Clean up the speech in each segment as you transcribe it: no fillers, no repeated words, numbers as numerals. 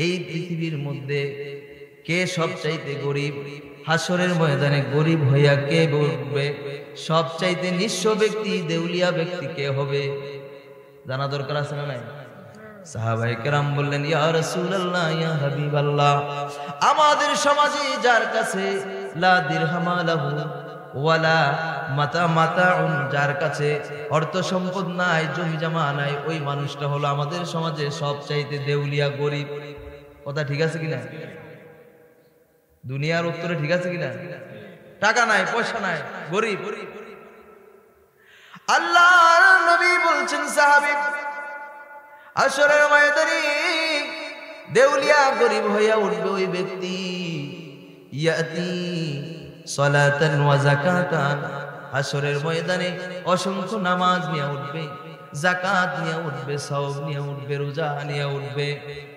এই পৃথিবীর মধ্যে কে সবচাইতে গরিব? হাসরের ময়দানে গরিব হইয়া কে বলবে? সবচাইতে নিঃস্ব ব্যক্তি, দেউলিয়া ব্যক্তি কে হবে? জানা দরকার আছে না নাই? সাহাবায়ে কেরাম বললেন, ইয়া রাসূলুল্লাহ, ইয়া হাবিবাল্লাহ, আমাদের সমাজে যার কাছে লা দিরহামা লাহু ওয়ালা মাতাউন, যার কাছে অর্থ সম্পদ নাই, জমি জমা নাই, ওই মানুষটা হলো আমাদের সমাজে সবচাইতে দেউলিয়া, গরিব। কথা ঠিক আছে কিনা? দুনিয়ার উত্তরে ঠিক আছে কিনা? টাকা নাই, পয়সা নাই, গরিব। আল্লাহর নবী বলছেন, সাহাবী, হাসরের ময়দানে দেউলিয়া গরিব হইয়া উঠবে ওই ব্যক্তি, ইয়াতি সালাতান ওয়া যাকাতান, হাসরের ময়দানে অসংখ্য নামাজ নিয়ে উঠবে, যাকাত নিয়ে উঠবে, সওম নিয়ে উঠবে, রোজা নিয়ে উঠবে।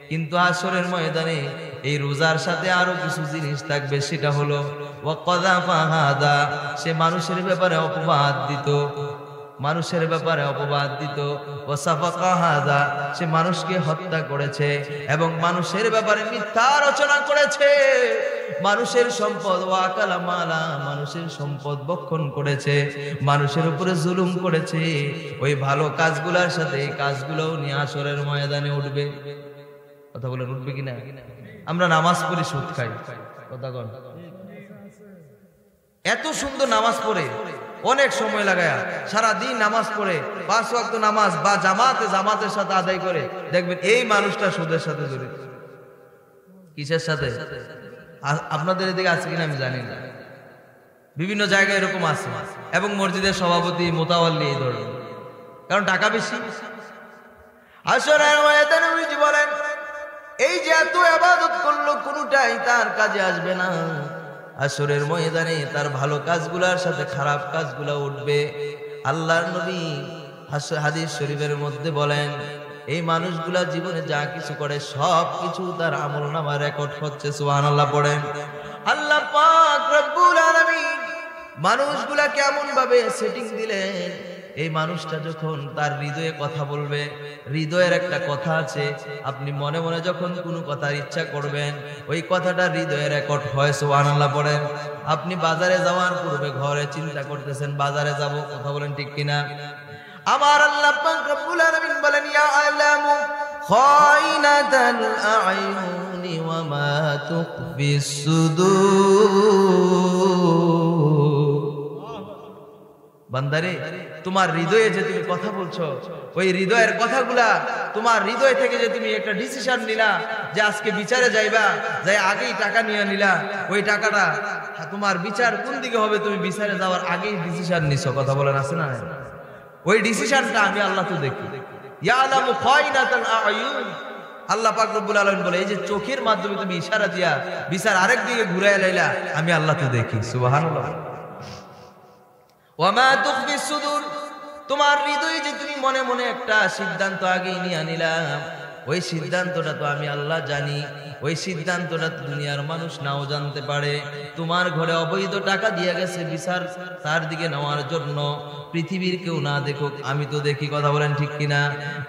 কিন্তু হাসরের ময়দানে এই রোজার সাথে আরো কিছু জিনিস থাকবে, সেটা হলো ওয়া কাযাফা হাদা, সে মানুষের ব্যাপারে অপবাদ দিত, মানুষের ব্যাপারে অপবাদ দিত, ওয়া সাফাকা হাদা, সে মানুষকে হত্যা করেছে এবং মানুষের ব্যাপারে মিথ্যা রচনা করেছে, মানুষের সম্পদ ওয়া কালামালা, মানুষের সম্পদ ভক্ষণ করেছে, মানুষের উপরে জুলুম করেছে। ওই ভালো কাজগুলোর সাথে এই কাজগুলোও নিয়ে হাসরের ময়দানে উঠবে। কথা বলেন, উঠবে কিনা? আমরা নামাজ পড়ি, সুদ খাই, কথা বল, এত সুন্দর নামাজ পড়ে, অনেক সময় লাগায় সারা দিন নামাজ পড়ে, 5 ওয়াক্ত নামাজ বা জামাতের সাথে আদায় করে, দেখবেন এই মানুষটা সুদের সাথে জড়িত। কিসের সাথে? আপনাদের এদিকে আছে কিনা আমি জানি না, বিভিন্ন জায়গায় এরকম আছে, এবং মসজিদের সভাপতি, মোতাওয়াল্লি, এই ধরনের, কারণ টাকা বেশি। হাসরের ময়দানে নবীজি বলেন, এই যে এত ইবাদত করলো, কোনটাই তার কাজে আসবে না। হাসরের ময়দানে তার ভালো কাজগুলোর সাথে খারাপ কাজগুলো উঠবে। আল্লাহর নবী হাদিস শরীফের মধ্যে বলেন, এই মানুষগুলা জীবনে যা কিছু করে সব কিছু তার আমলনামায় রেকর্ড হচ্ছে। সুবহানাল্লাহ পড়েন। আল্লাহ পাক রব্বুল আলামিন মানুষগুলা কেমন ভাবে সেটিং দিলেন, এই মানুষটা যখন তার হৃদয়ে কথা বলবে, হৃদয়ের একটা কথা আছে, আপনি মনে মনে যখন কোনো কথার ইচ্ছা করবেন, ওই কথাটা হৃদয়ে রেকর্ড হয়। সুবহানাল্লাহ পড়েন। আপনি বাজারে যাওয়ার পূর্বে ঘরে চিন্তা করতেছেন বাজারে যাব, কথা বলেন ঠিক কিনা? আমার আল্লাহ পাক রব্বুল আলামিন বলেন, ইয়া আলামু খাইনাতাল আ'য়ুনি ওয়া মা তুখফিস সুদূর। বান্দারে, তোমার হৃদয়ে যে তুমি কথা বলছো, ওই হৃদয়ের কথাগুলা, তোমার হৃদয় থেকে যে তুমি একটা ডিসিশন নিলা যে আজকে বিচারে যাইবা, যাই আগেই টাকা নিয়ে নিলা, ওই টাকাটা তোমার বিচার কোন দিকে হবে, তুমি বিচারে যাওয়ার আগেই ডিসিশন নিছো, কথা বলেন আছে না? ওই ডিসিশনটা আমি আল্লাহ তো দেখি। ইয়ালামু খাইনাতাল আ'য়ুন, আল্লাহ পাক রব্বুল আলামিন বলে, এই যে চোখের মাধ্যমে তুমি ইশারা দিয়া বিচার আরেক দিকে ঘুরায় লাইলা, আমি আল্লাহ তো দেখি। সুবহানাল্লাহ। ওয়া মা তুখফিস সুদূর, তোমার হৃদয়ে যে তুমি মনে মনে একটা সিদ্ধান্ত আগেই নিয়ে নিলাম, ওই সিদ্ধান্তটা তো আমি আল্লাহ জানি। ওই সিদ্ধান্তটা দুনিয়ার মানুষ নাও জানতে পারে। তোমার ঘরে অবৈধ টাকা দিয়ে গেছে বিচার তার দিকে নেওয়ার জন্য, পৃথিবীর কেউ না দেখুক, আমি তো দেখি, কথা বলেন ঠিক কিনা?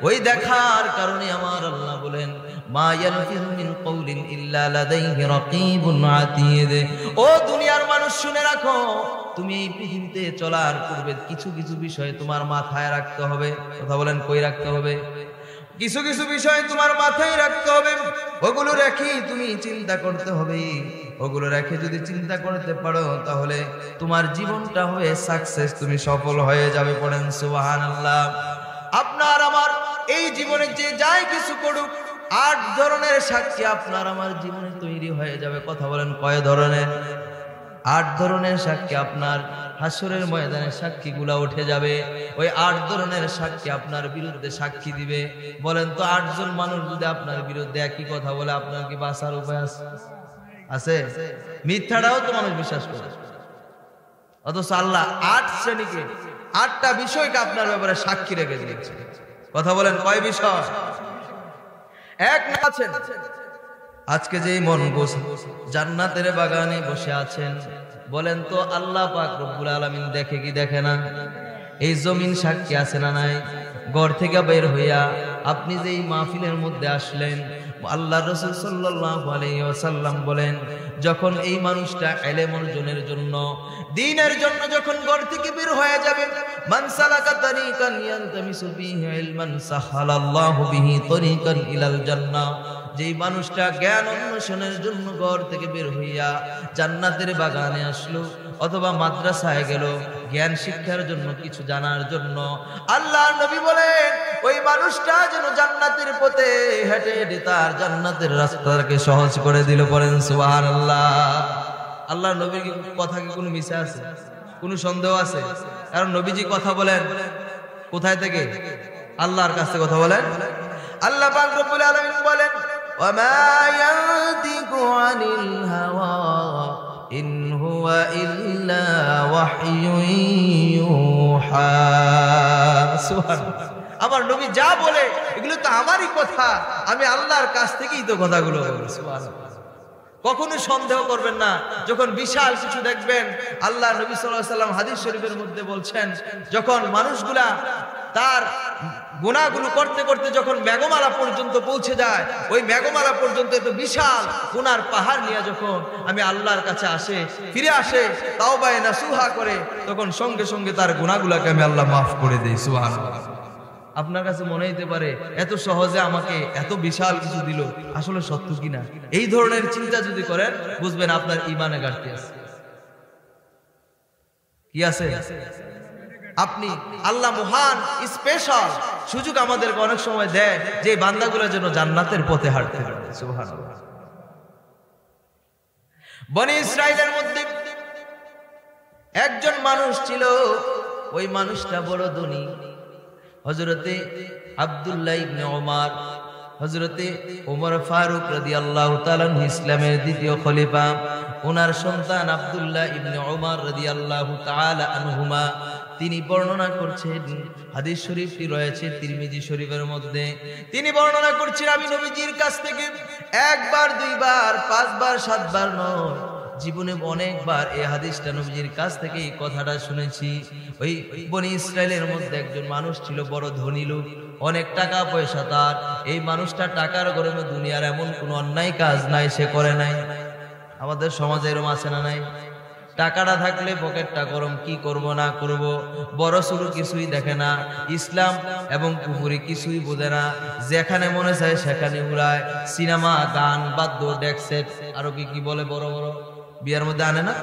ওই দেখার কারণে আমার আল্লাহ বলেন, মা ইয়ালফিযু মিন কাউলিন ইল্লা লাদাইহি রাকীবুন আতীদ। ও দুনিয়ার মানুষ, শুনে রাখো, তুমি এই পৃথিবীতে চলার পূর্বে কিছু কিছু বিষয় তোমার মাথায় রাখতে হবে। কথা বলেন, কই রাখতে হবে? কিছু কিছু বিষয় তোমার মাথায় রাখতে হবে। ওগুলো রেখে তুমি চিন্তা করতে হবে। ওগুলো রেখে যদি চিন্তা করতে পারো, তাহলে তোমার জীবনটা হবে সাকসেস, তুমি সফল হয়ে যাবে। পড়েন সুবহানাল্লাহ। আপনার আমার এই জীবনে যে যাই কিছু করুক, 8 ধরনের সাক্ষী আপনার আমার জীবনে তৈরি হয়ে যাবে। কথা বলেন, কয় ধরনের? 8 ধরনের সাক্ষী আপনার হাসরের ময়দানে সাক্ষীগুলা উঠে যাবে। ওই 8 ধরনের সাক্ষী আপনার বিরুদ্ধে সাক্ষী দিবে। বলেন তো, 8 জন মানুষ যদি আপনার বিরুদ্ধে একই কথা বলে, আপনার কি বাঁচার উপায় আছে? মিথ্যাটাও তো মানুষ বিশ্বাস করে, অথচ আল্লাহ 8 শ্রেণীকে, 8টা বিষয়কে আপনার ব্যাপারে সাক্ষী রেখে দিয়েছে। কথা বলেন, কয় বিষয়? এক না আছেন আজকে যে মন জান্নাতের বাগানে বসে আছেন, বলেন তো আল্লাহ পাক রব্বুল আলামিন দেখে কি দেখে না? এই জমিন সাক্ষী আছে না নাই? ঘর থেকে বের হইয়া আপনি যে এই মাহফিলের মধ্যে আসলেন, আল্লাহর রাসূল সাল্লাল্লাহু আলাইহি ওয়াসাল্লাম বলেন, যখন এই মানুষটা ইলম অর্জনের জন্য, দ্বীনের জন্য যখন ঘর থেকে বের হয়ে যাবে, মান সালাকা তারিকান ইয়ালতামিসু ফীহি ইলমান সাহালাল্লাহু বিহি তারিকান ইলাল জান্নাহ, যেই মানুষটা জ্ঞান অন্বেষণের জন্য ঘর থেকে বের হইয়া জান্নাতের বাগানে আসলো অথবা মাদ্রাসায় গেল জ্ঞান শিক্ষার জন্য, কিছু জানার জন্য, আল্লাহ নবী বলেন ওই মানুষটা যেন জান্নাতের পথে হেঁটে হেঁটে তার জান্নাতের রাস্তাকে সহজ করে দিল। বলেন সুবহানাল্লাহ। আল্লাহ নবীর কথা কি কোনো মিছা আছে? কোনো সন্দেহ আছে? কারণ নবীজি কথা বলেন কোথায় থেকে? আল্লাহর কাছ থেকে কথা বলেন। আল্লাহ পাক রব্বুল আলামিন বলেন, ওয়া মা ইয়ানতিকু আনিল হাওয়া ইন হুয়া ইল্লা ওয়াহয়ুন ইউহা। সুবহানাল্লাহ। আমার নবী যা বলে এগুলো তো আমারই কথা, আমি আল্লাহর কাছ থেকেই তো কথাগুলো বলি। সুবহানাল্লাহ। কখনো সন্দেহ করবেন না। যখন বিশাল কিছু দেখবেন, আল্লাহ নবী সাল্লাল্লাহু আলাইহি ওয়াসাল্লাম হাদিস শরীফের মধ্যে বলছেন, যখন মানুষগুলা তার গুনাহগুলো করতে করতে যখন মেঘমালা পর্যন্ত পৌঁছে যায়, ওই মেঘমালা পর্যন্ত এত বিশাল গুনার পাহাড় নিয়ে যখন আমি আল্লাহর কাছে আসে, ফিরে আসে তাওবায়ে নাসুহা করে, তখন সঙ্গে সঙ্গে তার গুনাহগুলোকে আমি আল্লাহ মাফ করে দেই। সুবহানাল্লাহ। আপনার কাছে মনে হইতে পারে এত সহজে আমাকে এত বিশাল কিছু দিল, আসলে সত্য কিনা? এই ধরনের চিন্তা যদি করেন, বুঝবেন আপনার ঈমানে ঘাটতি আছে। কি আছে? আপনি আল্লাহ মহান স্পেশাল সুযোগ আমাদেরকে অনেক সময় দেয় যে বান্দাগুলো যেন জান্নাতের পথে হাঁটতে পারে। সুবহানাল্লাহ। বনি ইসরাইলের মধ্যে একজন মানুষ ছিল, ওই মানুষটা বড় ধনী। হযরতে আব্দুল্লাহ ইবনে ওমর, হযরতে ওমর ফারুক রাদিয়াল্লাহু তাআলা ইসলামের দ্বিতীয় খলিফা, ওনার সন্তান আব্দুল্লাহ ইবনে ওমর রাদিয়াল্লাহু তাআলা আনহুমা, তিনি বর্ণনা করছেন, হাদিস শরীফটি রয়েছে তিরমিজি শরীফের মধ্যে। তিনি বর্ণনা করছেন, আমি নবীজির কাছ থেকে একবার, দুইবার, পাঁচবার, সাতবার নয়, জীবনে অনেকবার এই হাদিসটা নবীজির কাছ থেকে এই কথাটা শুনেছি। ওই বনি ইসরাইলের মধ্যে একজন মানুষ ছিল, বড় ধনী লোক, অনেক টাকা পয়সা তার। এই মানুষটা টাকার গরমে দুনিয়ার এমন কোন অন্যায় কাজ নাই সে করে নাই। আমাদের সমাজে এরকম আছে না নাই? টাকাটা থাকলে পকেটটা গরম, কি করব না করব, বড় ছোট কিছুই দেখে না, ইসলাম এবং কুফরি কিছুই বোঝে না, যেখানে মনে চায় সেখানে উড়ায়। সিনেমা, গান, বাদ্য, ডেক সেট, আরো কি কি বলে, বড় বড় বিয়ার মধ্যে আনে না?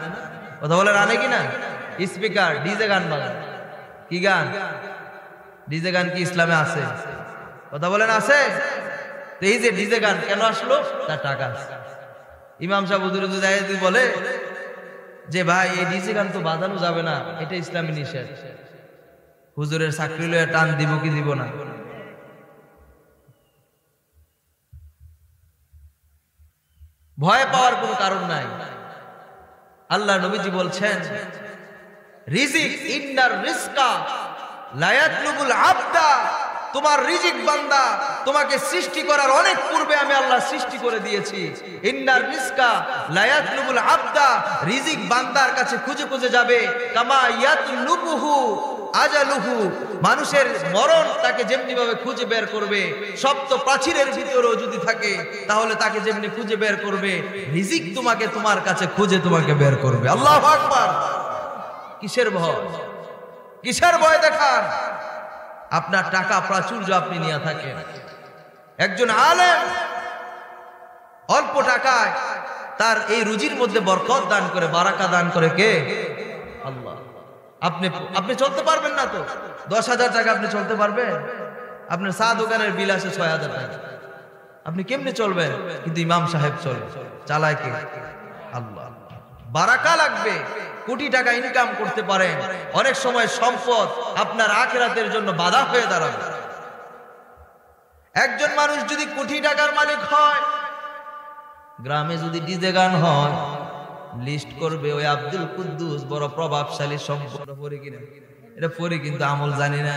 কথা বলেন, আনে কিনা? স্পিকার, ডিজে গান বাজে। কি গান? ডিজে গান কি ইসলামে আছে? কথা বলেন, আছে? তো এই যে ডিজে গান কেন আসলো? তার টাকা আছে। ইমাম সাহেব হুজুর যদি বলে যে ভাই এই ডিজে গান তো বাজানো যাবে না, এটা ইসলামী নিষেধ, হুজুরের চাকরি লয়ে টান দিব কি দিব না? ভয় পাওয়ার কোনো কারণ নাই। আল্লাহ নবীজি বলছেন, রিজিক ইন্নার রিজকা লা ইয়াতলুবুল আবদা, তোমার রিজিক বান্দা তোমাকে সৃষ্টি করার অনেক পূর্বে আমি আল্লাহ সৃষ্টি করে দিয়েছি। ইন্নার রিজকা লা ইয়াতলুবুল আবদা, রিজিক বান্দার কাছে খুঁজে খুঁজে যাবে। কামা ইয়াতলুবুহু আজালুহু, মানুষের মরণ তাকে যেমনি ভাবে খুঁজে বের করবে, সপ্ত প্রাচীরের ভিতরেও যদি থাকে তাহলে তাকে যেমনি খুঁজে বের করবে, রিজিক তোমাকে তোমার কাছে খুঁজে তোমাকে বের করবে। আল্লাহু আকবার। কিসের ভয়? কিসের ভয় দেখান? আপনার টাকা প্রাচুর্য আপনি নিয়ে থাকেন। একজন আলেম অল্প টাকায় তার এই রুজির মধ্যে বরকত দান করে, বারাকা দান করে কে? আল্লাহ। আপনি চলতে পারবেন না তো? 10,000 টাকা আপনি চলতে পারবেন? আপনার চা দোকানের বিল আসে 6,000 টাকা, আপনি কেমনে চলবেন? কিন্তু ইমাম সাহেব চলে, চালায় কে? আল্লাহ। বারাকা লাগবে, কোটি টাকা ইনকাম করতে পারেন, অনেক সময় সম্পদ আপনার আখিরাতের জন্য বাধা হয়ে দাঁড়াবে। একজন মানুষ যদি কোটি টাকার মালিক হয়, গ্রামে যদি ডিজে গান হয়, লিস্ট করবে ওই আব্দুল কুদ্দুস বড় প্রভাবশালী সম্পদ পড়ে কিনা। এটা পড়ি কিন্তু আমল জানি না।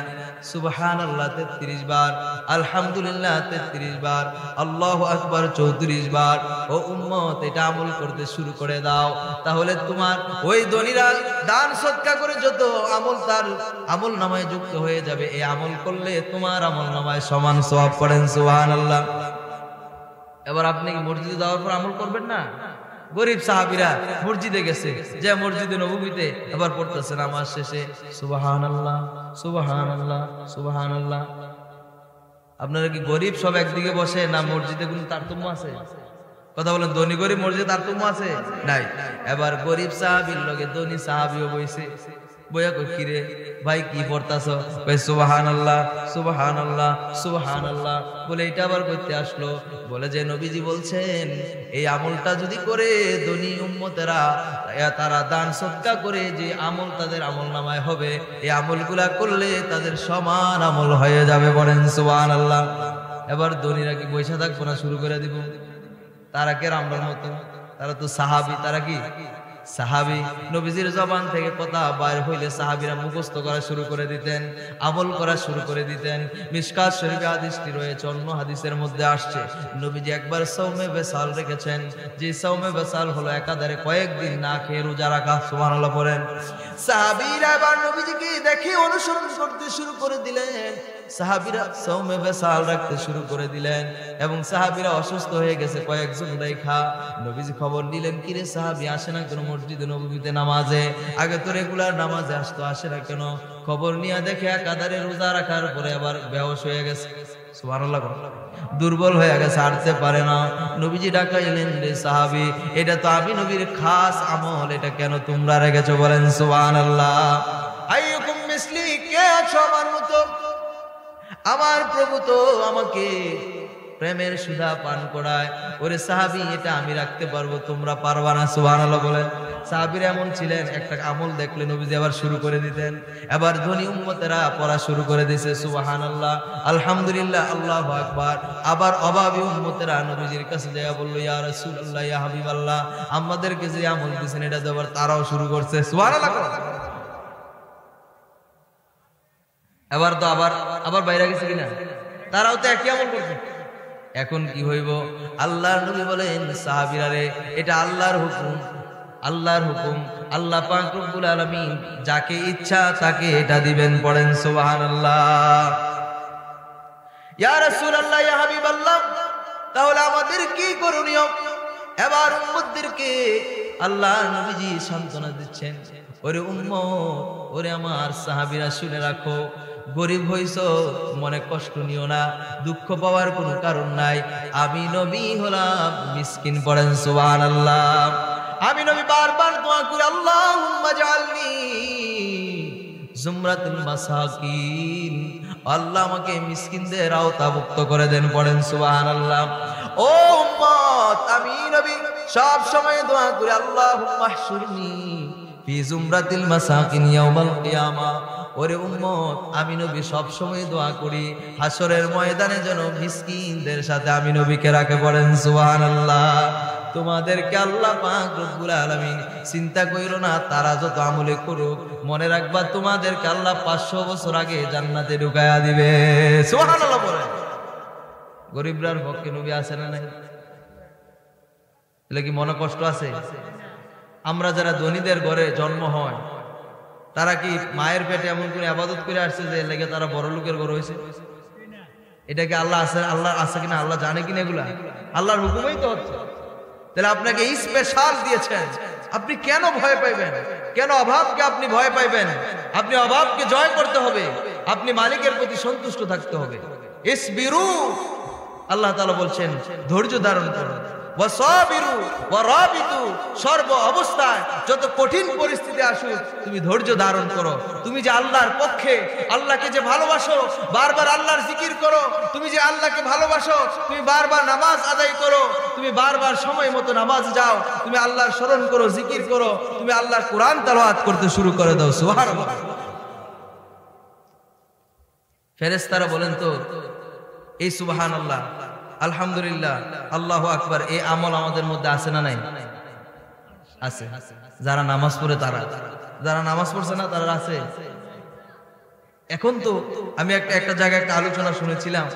সুবহানাল্লাহ 33 বার, আলহামদুলিল্লাহ 33 বার, আল্লাহু আকবার 34 বার। ও উম্মত, এটা আমল করতে শুরু করে দাও, তাহলে তোমার ওই ধনীরা দান সদকা করে যত আমল তার আমল নামায় যুক্ত হয়ে যাবে। এই আমল করলে তোমার আমল নামায় সমান সওয়াব। পড়েন সুবহানাল্লাহ। এবার আপনি মসজিদে যাওয়ার পর আমল করবেন না? গরিব সাহাবীরা মসজিদে গেছে, যে মসজিদে নববীতে আবার পড়তেছে নামাজ শেষে সুবহানাল্লাহ সুবহানাল্লাহ সুবহানাল্লাহ। আপনারা কি গরিব সব একদিকে বসে না মসজিদে কোনো তারতম্য আছে? কথা বলেন, ধনী গরিব মসজিদে তারতম্য আছে? নাই। এবার গরিব সাহাবীর লগে ধনী সাহাবীও বইছে, বইয়া কই কিরে ভাই কি পড়তাছ? কই সুবহানাল্লাহ সুবহানাল্লাহ সুবহানাল্লাহ বলে এটা আবার কইতে আসলো। বলে যে নবীজি বলছেন এই আমলটা যদি করে ধনী উম্মতেরা, তারা দান সদকা করে যে আমল তাদের আমল নামায় হবে, এই আমলগুলা করলে তাদের সমান আমল হয়ে যাবে। বলেন সুবহানাল্লাহ। এবার ধনীরা কি বইসা থাকবো না? শুরু করে দিব। তারা কে আমরার মতো? তারা তো সাহাবী। তারা কি সাহাবী? নবীজির জবান থেকে কথা বাইর হইলে সাহাবীরা মুখস্থ করা শুরু করে দিতেন, আমল করা শুরু করে দিতেন। মিশকাত শরীফে হাদিসটি রয়েছে, অন্য হাদিসের মধ্যে আসছে নবীজি একবার সাওমে বেসাল রেখেছেন। যে সাওমে বেসাল হলো একাধারে কয়েকদিন না খেয়ে রোজা রাখা। সুবহানাল্লাহ পড়েন। সাহাবীরা এবার নবীজিকে দেখে অনুসরণ করতে শুরু করে দিলেন। সাহাবীরা সাওমে বেসাল রাখতে শুরু করে দিলেন এবং সাহাবীরা অসুস্থ হয়ে গেছে কয়েকজন দেখা। নবীজি খবর নিলেন, কিরে সাহাবী আসে না কেন মসজিদে নববীতে নামাজে? আগে তো রেগুলার নামাজে আসতো, আসে না কেন? খবর নিয়ে দেখে একাধারে রোজা রাখার পরে আবার বেহুশ হয়ে গেছে। সুবহানাল্লাহ। দুর্বল হয়ে গেছে, হাঁটতে পারে না। নবীজি ডাকাইলেন, রে সাহাবী, এটা তো আমি নবীর খাস আমল, এটা কেন তোমরা রেখেছো? বলেন সুবহানাল্লাহ। আইয়ুকুম মিসলি, কে আছো আমার মতো? আমার প্রভু তো আমাকে প্রেমের সুধা পান করায়। ওরে সাহাবী, এটা আমি রাখতে পারবো, তোমরা পারবা না। সুবহানাল্লাহ বলেন। সাহাবীরা এমন ছিলেন, একটা আমল দেখলে নবীজি আবার শুরু করে দিতেন। এবার ধনী উম্মতেরা পড়া শুরু করে দিয়েছে সুবহানাল্লাহ আলহামদুলিল্লাহ আল্লাহু আকবার। আবার অভাবী উম্মতেরা নবীজির কাছে যায়, বলল ইয়া রাসূলুল্লাহ ইয়া হাবিবাল্লাহ, আমাদেরকে যে আমল দিয়েছেন এটা দেবার তারাও শুরু করছে। সুবহানাল্লাহ। এবার তো আবার বাইরে গেছে কিনা? তারাও তো একই আমল করছে। এখন কি হইব? আল্লাহর নবী বলেন, সাহাবীরা রে, এটা আল্লাহর হুকুম, আল্লাহর হুকুম। আল্লাহ পাক রব্বুল আলামিন যাকে ইচ্ছা তাকে এটা দিবেন। পড়েন সুবহানাল্লাহ। ইয়া রাসূলুল্লাহ ইয়া হাবিবাল্লাহ, তাহলে আমাদের কি করণীয়? এবার উম্মতদেরকে আল্লাহ নবীজি সান্ত্বনা দিচ্ছেন, ওরে উম্মত, ওরে আমার সাহাবীরা শুনে রাখো, গরিব হইছ মনে কষ্ট নিও না, দুঃখ পাওয়ার কোনো কারণ নাই। আমি নবী হলাম মিসকিন। পড়েন সুবহানাল্লাহ। আমি নবী বারবার দোয়া করি, আল্লাহুম্মা জাআলনি জুমরাতুল মাসাকিন, আল্লাহ আমাকে মিসকিনদের আওতাভুক্ত করে দেন। পড়েন সুবহানাল্লাহ। ও উম্মত, আমি নবী সব সময় দোয়া করি, আল্লাহুম্মা হশুরনি ফি জুমরাতিল মাসাকিন ইয়াউমাল কিয়ামাহ। ওরে উম্মত, আমি নবী সব সময় দোয়া করি হাসরের ময়দানে যেন মিসকিনদের সাথে আমি নবীকে রাখে। পড়েন সুবহানাল্লাহ। তোমাদেরকে আল্লাহ পাক রব্বুল আলামিন, চিন্তা কইরো না তারা যত আমলে করুক, মনে রাখবা তোমাদেরকে আল্লাহ 500 বছর আগে জান্নাতে ঢুকায়া দিবে। সুবহানাল্লাহ বলেন। গরিবরার পক্ষে নবী আছে না নাই? এলে কি মনে কষ্ট আছে? আমরা যারা ধনীদের ঘরে জন্ম হয়, তারা কি মায়ের পেটে এমন করে ইবাদত করে আসছে যে লেগে তারা বড় লোকের ঘর হয়েছে? এটা কি আল্লাহ আছে? আল্লাহ আছে কিনা আল্লাহ জানে কিনা? এগুলা আল্লাহর হুকুমেই তো হচ্ছে। তাহলে আপনাকে এই স্পেশাল দিয়েছেন, আপনি কেন ভয় পাইবেন? কেন অভাবকে আপনি ভয় পাইবেন? আপনি অভাবকে জয় করতে হবে, আপনি মালিকের প্রতি সন্তুষ্ট থাকতে হবে। ইসবিরু, আল্লাহ তাআলা বলছেন ধৈর্য ধারণ করুন। ওয়াসাবিরু ওয়ারাবিতু, সর্ব অবস্থায় যত কঠিন পরিস্থিতি আসুক তুমি ধৈর্য ধারণ করো। তুমি যে আল্লাহর পক্ষে, আল্লাহকে যে ভালোবাসো, বারবার আল্লাহর জিকির করো। তুমি যে আল্লাহকে ভালোবাসো, তুমি বারবার নামাজ আদায় করো, তুমি বারবার সময় মতো নামাজ যাও, তুমি আল্লাহর স্মরণ করো, জিকির করো, তুমি আল্লাহর কোরআন তেলাওয়াত করতে শুরু করে দাও। সুবহানাল্লাহ। ফেরেশতারা বলেন তো এই সুবহানাল্লাহ আলহামদুলিল্লাহ আল্লাহু আকবার এই আমল আমাদের মধ্যে আছে না নাই? আছে। যারা নামাজ পড়ে তারা, যারা নামাজ পড়ছে না তারা আছে? এখন তো আমি একটা জায়গায় একটা আলোচনা শুনেছিলাম,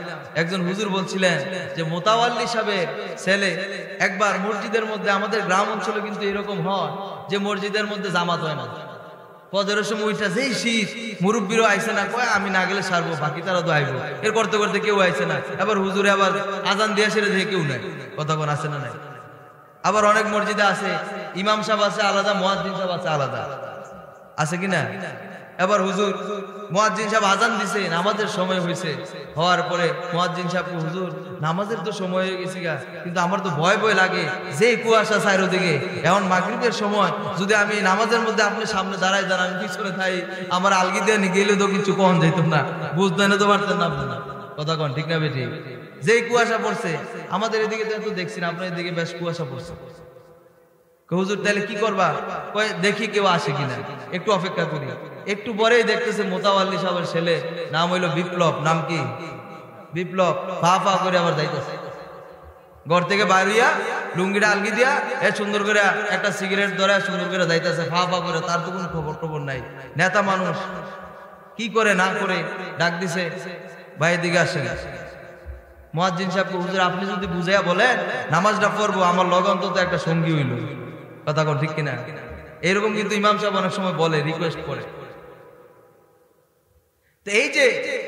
একজন হুজুর বলছিলেন যে মোতাওয়াল্লি সাহেবের ছেলে একবার মসজিদের মধ্যে, আমাদের গ্রাম অঞ্চলে কিন্তু এরকম হয় যে মসজিদের মধ্যে জামাত হয় না, ফজরের সময় উঠা যেই শীত, মুরব্বীরও আইসে না, কয় আমি না গেলে সারবো, বাকি তারা তো আইবো, এর করতে করতে কেউ আইসে না, আবার হুজুরে আবার আজান দিয়ে সেরে দিয়ে কেউ নাই, কথা কোন আছে না নাই। আবার অনেক মসজিদে আছে ইমাম সাহেব আছে আলাদা, মুয়াজ্জিন সাহেব আছে আলাদা, আছে কিনা? এবার হুজুর মুয়াজ্জিন সাহেব আজান দিছে, নামাজের সময় হয়েছে, হওয়ার পরে মুয়াজ্জিন সাহেবকে, হুজুর নামাজের তো সময় হয়ে গেছে গা, কিন্তু আমার তো ভয় ভয় লাগে, যে কুয়াশা চারিদিকে, এখন মাগরিবের সময় যদি আমি নামাজের মধ্যে আপনি সামনে দাঁড়াই দাঁড়ান, আমি পিছনে থাই, আমার আলগি দিয়ে গেলে তো কিছু কম যাইত না, বুঝতেন তো পারতেন না আপনারা, কথা কন ঠিক না বেটি? যে কুয়াশা পড়ছে, আমাদের এদিকে তো দেখছি না, আপনার এদিকে বেশ কুয়াশা পড়ছে। হুজুর তাহলে কি করবা? দেখি কেউ আসে কিনা, একটু অপেক্ষা করি। একটু পরেই দেখতেছে মোতাওয়াল্লি সাহেবের ছেলে, নাম হইলো বিপ্লব, নাম কি? বিপ্লব। ফা ফা করে আবার যাইতেছে, ঘর থেকে বাইরিয়া লুঙ্গিটা আলগি দিয়া সুন্দর করে একটা সিগারেট ধরে সুন্দর করে যাইতেছে, ফা ফা করে, তার তো কোনো খবর টবর নাই। নেতা মানুষ কি করে না করে ডাক দিছে, ভাই দিকে আসেন। মুয়াজ্জিন সাহেবকে, হুজুর আপনি যদি বুঝাইয়া বলেন নামাজটা পড়বো, আমার লগ অন্তত একটা সঙ্গী হইল, কথা কন ঠিক কিনা? এরকম কিন্তু ইমাম সাহেব অনেক সময় বলে, রিকোয়েস্ট করে। তো এই যে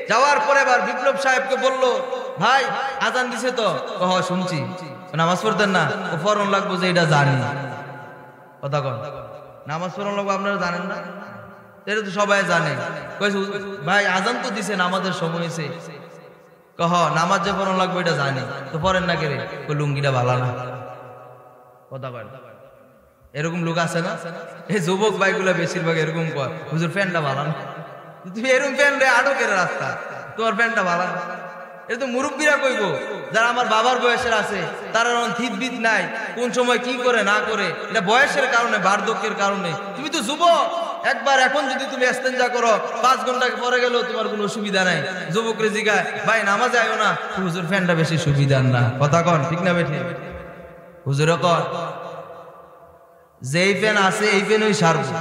যাওয়ার পরে আবার বিপ্লব সাহেবকে বলল, ভাই আজান দিছে তো? শুনছি। নামাজ পড়তেন না? ও ফরন লাগবো যে এটা জানি, কথা কন। নামাজ পড়ন লাগবো আপনারা জানেন না? এটা তো সবাই জানে। ভাই আজান তো দিছে, নামাজের সময় হয়েছে। নামাজ যে পড়ন লাগবে এটা জানি, তো পড়েন না কেরে? লুঙ্গিটা ভালো না, কথা কয়। এরকম লোক আছে না? এই যুবক ভাইগুলা বেশিরভাগ এরকম কয়, হুজুর প্যান্টটা ভালো না। তুমি এরকম প্যান্ট আটো কেরে রাস্তা, তোমার প্যান্টটা ভালো না। এটা তো মুরব্বীরা কইবো, যারা আমার বাবার বয়সের আছে, তারা থিতবিত নাই, কোন সময় কি করে না করে, এটা বয়সের কারণে, বার্ধক্যের কারণে। তুমি তো যুবক, একবার এখন যদি তুমি ইস্তেঞ্জা করো, 5 ঘন্টা পরে গেলেও তোমার কোনো অসুবিধা নাই। যুবকরে জিগায়, ভাই নামাজে আইও না, হুজুর ফ্যানটা বেশি সুবিধার না, কথা কন ঠিক না বেঠি? হুজুরও কন যেই ফ্যান আছে এই ফ্যান ওই সারবো,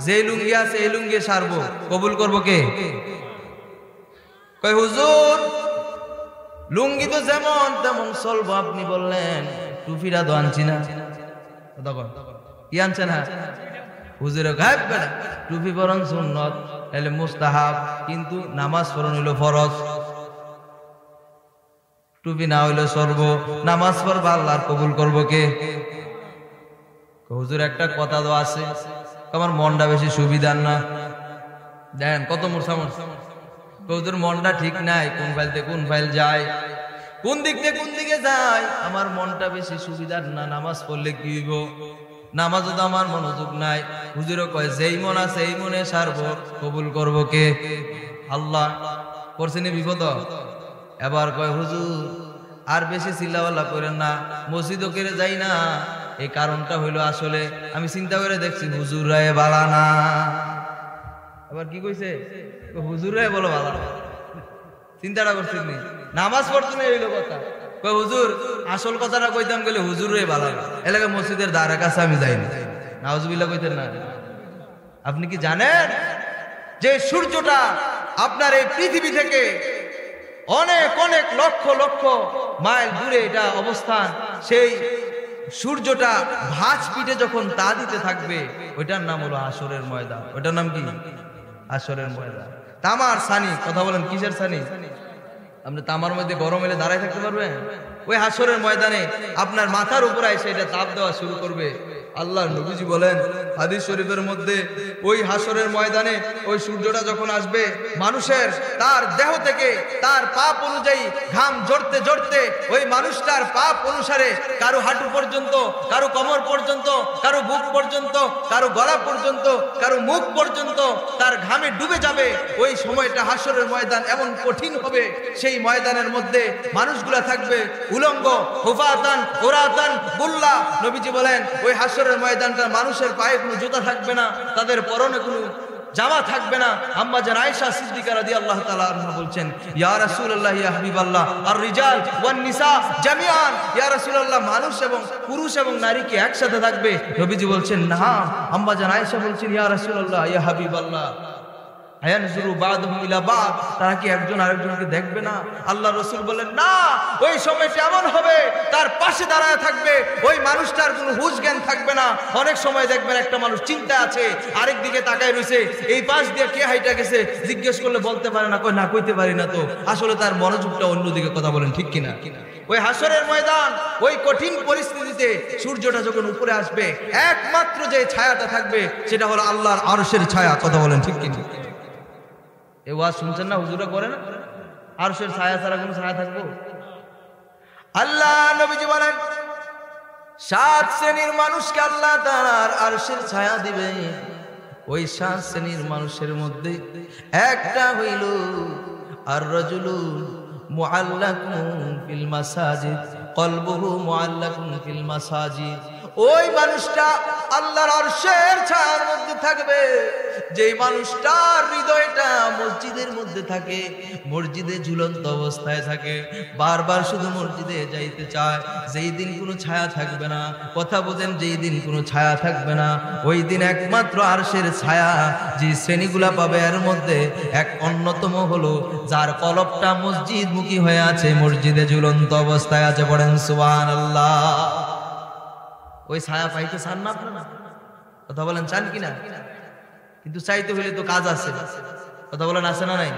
যেই লুঙ্গি আছে এই লুঙ্গি সারবো, কবুল করবো কে? কই হুজুর লুঙ্গি তো যেমন তেমন চলবো, আপনি বললেন টুপিটা তো আনছি না, কথা কন কি আনছে না? হুজুরে গায়েব বেড়া, টুপি পরন সুন্নত, এলে মুস্তাহাব, কিন্তু নামাজ পড়ন হইল ফরজ। টুপি না হইলে সরব, নামাজ পড়বা আল্লাহর কবুল করবো কে? হুজুর একটা কথা তো আছে, আমার মনটা বেশি সুবিধার না। দেখেন কত মূর্ছা মূর্ছা। হুজুর মনটা ঠিক নাই, কোন ফাইলতে কোন ফাইল যায়, কোন দিক থেকে কোন দিকে যায়, আমার মনটা বেশি সুবিধার না, নামাজ পড়লে কি হইব? নামাজও তো আমার মনোযোগ নাই। হুজুরও কয় যেই মন আছে এই মনে সারবো, কবুল করবো কে? আল্লাহ। পড়ছেনি বিপদ। এবার কয় হুজুর আর বেশি চিল্লাওয়াল্লা করেন না, মসজিদও কেড়ে যাই না, এই কারণটা হইলো আসলে আমি চিন্তা করে দেখছি হুজুর রায় বালা না। আবার কি কইছে? হুজুর রায় বলো বালা, চিন্তাটা করছেন নি? নামাজ পড়তে নেই হইলো কথা। কয় হুজুর আসল কথাটা কইতাম গেলে হুজুর রায় বালা না, এলাকা মসজিদের দ্বারের কাছে আমি যাইনি। নাউজুবিল্লাহ কইতেন না? আপনি কি জানেন যে সূর্যটা আপনার এই পৃথিবী থেকে অনেক অনেক লক্ষ লক্ষ মাইল দূরে এটা অবস্থান, সেই সূর্যটা ভাঁজ পিঠে যখন তা দিতে থাকবে, ওইটার নাম হলো হাসরের ময়দান। ওইটার নাম কি? হাসরের ময়দান। তামার ছানি, কথা বলেন কিসের ছানি? আপনি তামার মধ্যে গরম এলে দাঁড়ায় থাকতে পারবেন? ওই হাসরের ময়দানে আপনার মাথার উপরে এসে এটা তাপ দেওয়া শুরু করবে। আল্লাহ নবীজি বলেন হাদিস শরীফের মধ্যে, ওই হাসরের ময়দানে ওই সূর্যটা যখন আসবে, মানুষের তার দেহ থেকে তার পাপ অনুযায়ী ঘাম ঝরতে ঝরতে ওই মানুষটার পাপ অনুসারে কারো হাঁটু পর্যন্ত, কারো কোমর পর্যন্ত, কারো বুক পর্যন্ত, কারো গলা পর্যন্ত, কারো মুখ পর্যন্ত তার ঘামে ডুবে যাবে। ওই সময়টা হাসরের ময়দান এমন কঠিন হবে, সেই ময়দানের মধ্যে মানুষগুলা থাকবে উলঙ্গ, হুফাতান, উরাতান, গুল্লা। নবীজি বলেন ওই হাসরের ময়দানটা মানুষের পায়ে কোনো জুতা থাকবে না, তাদের পরনে কোনো জামা থাকবে না। আম্মা জান আয়েশা সিদ্দিকা রাদিয়াল্লাহু তাআলা আনহা বলছেন, ইয়া রাসূলুল্লাহ ইয়া হাবিবাল্লাহ, আর রিজাল ওয়ান নিসা জামিআন, ইয়া রাসূলুল্লাহ মানুষ এবং পুরুষ এবং নারী কি একসাথে থাকবে? নবীজি বলছেন না। আম্মা জান আয়েশা বলছেন, ইয়া রাসূলুল্লাহ ইয়া হাবিবাল্লাহ, আয়ানজুরু বাদুহুম ইলা বাদ, তারা কি একজন আরেকজনকে দেখবে না? আল্লাহ রাসূল বলেন না, ওই সময়টা এমন হবে তার পাশে দাঁড়ায় থাকবে ওই মানুষটার কোনো হুঁশ জ্ঞান থাকবে না। অনেক সময় দেখবেন একটা মানুষ চিন্তায় আছে, আরেক দিকে তাকায় রয়েছে, এই পাশ দিয়ে কে হাইটা গেছে জিজ্ঞেস করলে বলতে পারে না, কই না কইতে পারি না, তো আসলে তার মনোযোগটা অন্যদিকে। কথা বলেন ঠিক কিনা? ওই হাসরের ময়দান, ওই কঠিন পরিস্থিতিতে সূর্যটা যখন উপরে আসবে, একমাত্র যে ছায়াটা থাকবে সেটা হলো আল্লাহর আরশের ছায়া। কথা বলেন ঠিক কিনা? এ ওয়াজ শুনছেন না? হুজুরা করে না, আরশের ছায়া ছাড়া কোনো ছায়া থাকবো? আল্লাহ নবীজি বলেন 7 শ্রেণীর মানুষকে আল্লাহ তাআলার আরশের ছায়া দিবে। ওই 7 শ্রেণীর মানুষের মধ্যে একটা হইল আর রাজুলু মুআল্লাকুন ফিল মাসাজিদ কলবুহু মুআল্লাকুন ফিল মাসাজিদ। ওই মানুষটা আল্লাহর আরশের ছায়ার মধ্যে থাকবে যেই মানুষটার হৃদয়টা মসজিদের মধ্যে থাকে, মসজিদে ঝুলন্ত অবস্থায় থাকে, বারবার শুধু মসজিদে যাইতে চায়। যেই দিন কোনো ছায়া থাকবে না, কথা বোঝেন, যেই দিন কোনো ছায়া থাকবে না, ওই দিন একমাত্র আরশের ছায়া যে শ্রেণীগুলা পাবে এর মধ্যে এক অন্যতম হলো যার কলবটা মসজিদমুখী হয়ে আছে, মসজিদে ঝুলন্ত অবস্থায় আছে। পড়েন সুবহানাল্লাহ। ওই ছায়া পাইতে চান না আপনারা? কথা বলেন চান কিনা? কিন্তু চাইতে হলে তো কাজ আছে। কথা বলেন আছে না নাই?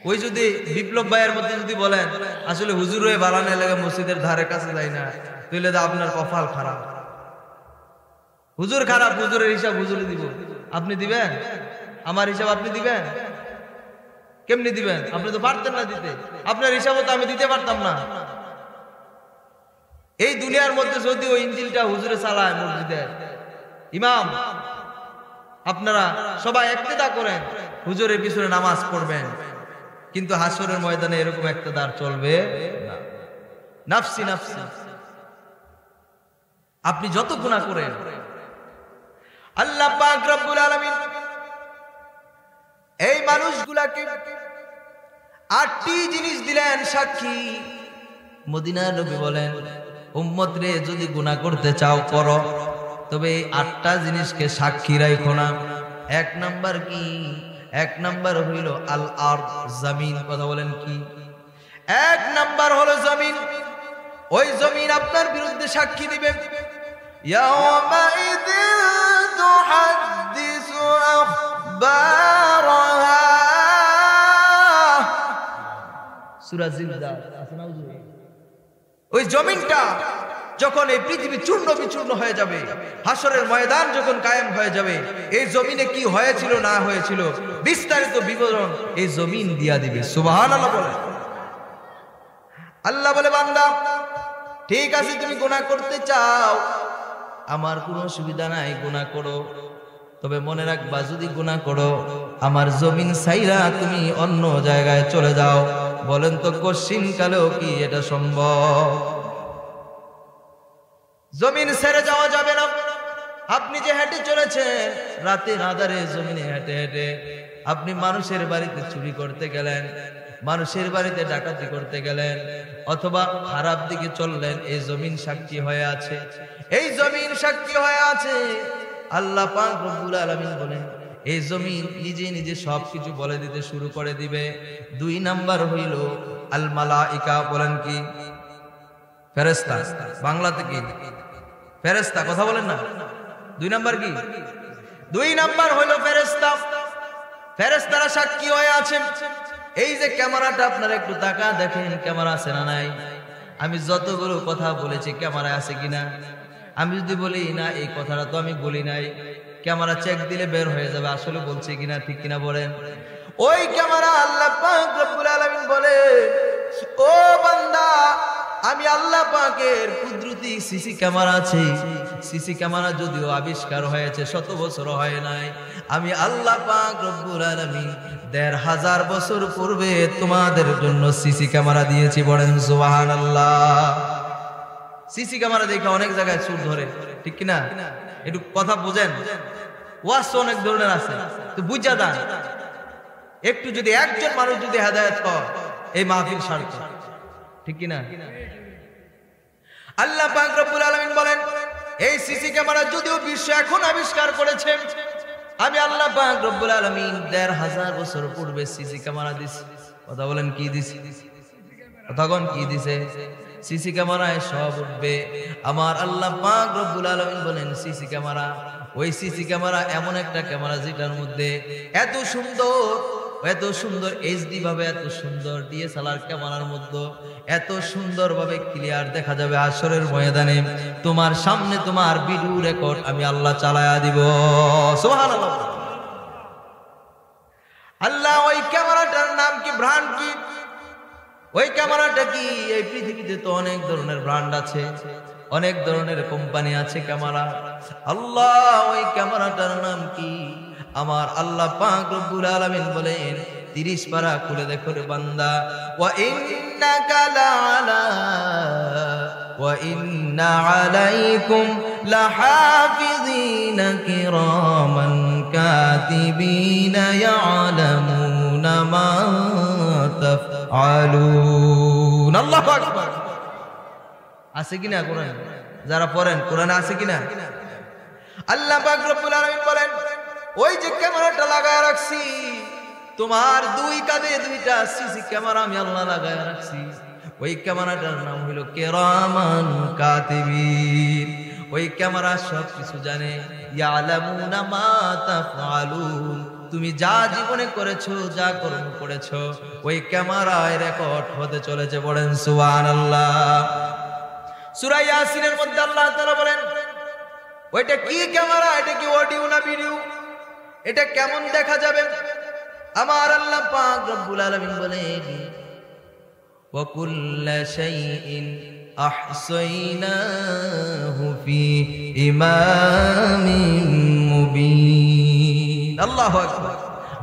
ওই যদি বিপ্লব ভাইয়ের মধ্যে যদি বলেন আসলে হুজুর হয়ে বালান এলাকা মসজিদের ধারে কাছে যাই না, তাহলে তো আপনার কপাল খারাপ। হুজুর খারাপ, হুজুরের হিসাব হুজুরে দিব। আপনি দিবেন? আমার হিসাব আপনি দিবেন? কেমনি দিবেন? আপনি তো পারতেন না দিতে, আপনার হিসাবও তো আমি দিতে পারতাম না। এই দুনিয়ার মধ্যে যদি ওই ইঞ্জিলটা হুজুরে চালায় মসজিদের ইমাম, আপনারা সবাই ইক্তেদা করেন, হুজুরের পিছনে নামাজ পড়বেন, কিন্তু হাসরের ময়দানে এরকম ইক্তেদার চলবে না। নাফসি নাফসি। আপনি যত গুনাহ করেন, আল্লাহ পাক রব্বুল আলামিন এই মানুষগুলাকে 8টি জিনিস দিলেন সাক্ষী। মদিনার নবী বলেন উম্মত রে, যদি গুনাহ করতে চাও করো, তবে এই 8টা জিনিসকে সাক্ষী রাখো না। 1 নাম্বার কি? 1 নাম্বার হইল আল আরদ, জমিন। কথা বলেন কি? 1 নাম্বার হলো জমিন। ওই জমিন আপনার বিরুদ্ধে সাক্ষী দিবে। ইয়াউমাইযিন তুহাদ্দিসু আখবারাহা। সূরা জিলজাল আছে না হুজুর? ওই জমিনটা যখন এই পৃথিবী চূর্ণ বিচূর্ণ হয়ে যাবে, হাসরের ময়দান যখন কায়েম হয়ে যাবে, এই জমিনে কি হয়েছিল না হয়েছিল বিস্তারিত বিবরণ এই জমিন দিয়া দিবে। সুবহানাল্লাহ বলে। আল্লাহ বলে বান্দা ঠিক আছে, তুমি গুনাহ করতে চাও, আমার কোনো অসুবিধা নাই, গুনাহ করো, তবে মনে রাখবা যদি গুনাহ করো আমার জমিন ছাইরা তুমি অন্য জায়গায় চলে যাও। বলেন তো কশিন কালেও কি এটা সম্ভব? জমিন ছেড়ে যাওয়া যাবে না। আপনি যে হেঁটে চলেছেন রাতের আঁধারে জমিনে হেঁটে হেঁটে, আপনি মানুষের বাড়িতে চুরি করতে গেলেন, মানুষের বাড়িতে ডাকাতি করতে গেলেন, অথবা খারাপ দিকে চললেন, এই জমিন সাক্ষী হয়ে আছে। এই জমিন সাক্ষী হয়ে আছে। আল্লাহ পাক রব্বুল আলামিন বলেন এই জমিন নিজে নিজে সবকিছু বলে দিতে শুরু করে দিবে। 2 নাম্বার হইল আল মালাইকা। বলেন কি? ফেরেশতা। বাংলাতে কি? ফেরেশতা। কথা বলেন না? 2 নাম্বার কি? 2 নাম্বার হইল ফেরেশতা। ফেরেশতারা সাক্ষী হয়ে আছে। এই যে ক্যামেরাটা আপনারা একটু তাকা দেখেন, ক্যামেরা আছে না নাই? আমি যতগুলো কথা বলেছি ক্যামেরায় আছে কিনা? আমি যদি বলি না এই কথাটা তো আমি বলি নাই, ক্যামেরা চেক দিলে বের হয়ে যাবে আসলে বলছি কিনা, ঠিক কিনা বলেন? ওই ক্যামেরা আল্লাহ পাক রব্বুল আলামিন বলে ও বান্দা, আমি আল্লাহ পাকের কুদরতি সিসি ক্যামেরা আছে। সিসি ক্যামেরা যদিও আবিষ্কার হয়েছে 100 বছর হয় নাই, আমি আল্লাহ পাক রব্বুল আলামিন 1500 বছর পূর্বে তোমাদের জন্য সিসি ক্যামেরা দিয়েছি। বলেন সুবহানাল্লাহ। সিসি ক্যামেরা দেখে অনেক জায়গায় চুর ধরে, ঠিক কিনা? একটু কথা বুঝেন। ওয়াজ অনেক ধরনের আছে, তো বুঝা দেন একটু। যদি একজন মানুষ যদি হেদায়েত হয় এই মাহফিল সার্থক, ঠিক কিনা? আল্লাহ পাক রব্বুল আলামিন বলেন এই সিসি ক্যামেরা যদিও বিশ্ব এখন আবিষ্কার করেছে, আমি আল্লাহ পাক রব্বুল আলামিন ১৫০০ বছর পূর্বে সিসি ক্যামেরা দিছি। কথা বলেন কি দিছি? তখন কি দিছে? সিসি ক্যামেরায় সব উঠবে। আমার আল্লাহ পাক রব্বুল আলামিন বলেন সিসি ক্যামেরা, ওই সিসি ক্যামেরা এমন একটা ক্যামেরা যেটার মধ্যে এত সুন্দর এইচডি ভাবে, এত সুন্দর ডিএসএলআর ক্যামেরার মধ্যে এত সুন্দর ভাবে ক্লিয়ার দেখা যাবে হাশরের ময়দানে তোমার সামনে তোমার ভিডিও রেকর্ড আমি আল্লাহ চালায়া দিব। সুবহানাল্লাহ। আল্লাহ ওই ক্যামেরাটার নাম কি, ব্র্যান্ড কি? ওই ক্যামেরাটা কি? এই পৃথিবীতে তো অনেক ধরনের ব্র্যান্ড আছে, অনেক ধরনের কোম্পানি আছে ক্যামেরা। আল্লাহ ওই ক্যামেরাটার নাম কি? আমার আল্লাহ পাক রব্বুল আলামিন বলেন 30 পারা খুলে দেখো রে বান্দা, ওয়া ইন্না আলাইকুম লাহাফিযিনা কিরামান কাতিবিনা ইয়ালামুনা মা তাফআলুন। আল্লাহু আকবার। আছে কিনা কোরআন? যারা পড়েন কোরআনে আছে কিনা? আল্লাহ পাক রব্বুল আলামিন বলেন ওই যে ক্যামেরাটা লাগায় রাখছি তোমার 2 কাঁধে 2টা সিসি ক্যামেরা আমি আল্লাহ লাগায় রাখছি। ওই ক্যামেরাটার নাম হলো কিরামান কাতিবিন। ওই ক্যামেরা সব কিছু জানে। ইয়ালামুনা মা তাফআলুন, তুমি যা জীবনে করেছো, যা কর্ম করেছো ওই ক্যামেরায় রেকর্ড হতে চলেছে। পড়েন সুবহানাল্লাহ। সূরা ইয়াসিনের মধ্যে আল্লাহ তাআলা বলেন ওইটা কি ক্যামেরা, এটা কি অডিও না ভিডিও, এটা কেমন দেখা যাবে? আমার আল্লাহ পাক রব্বুল আলামিন বলেন ওয়া কুল্লা শাইইন আহসাইনাহু ফি ইমামিন মুবিন। আল্লাহু আকবার।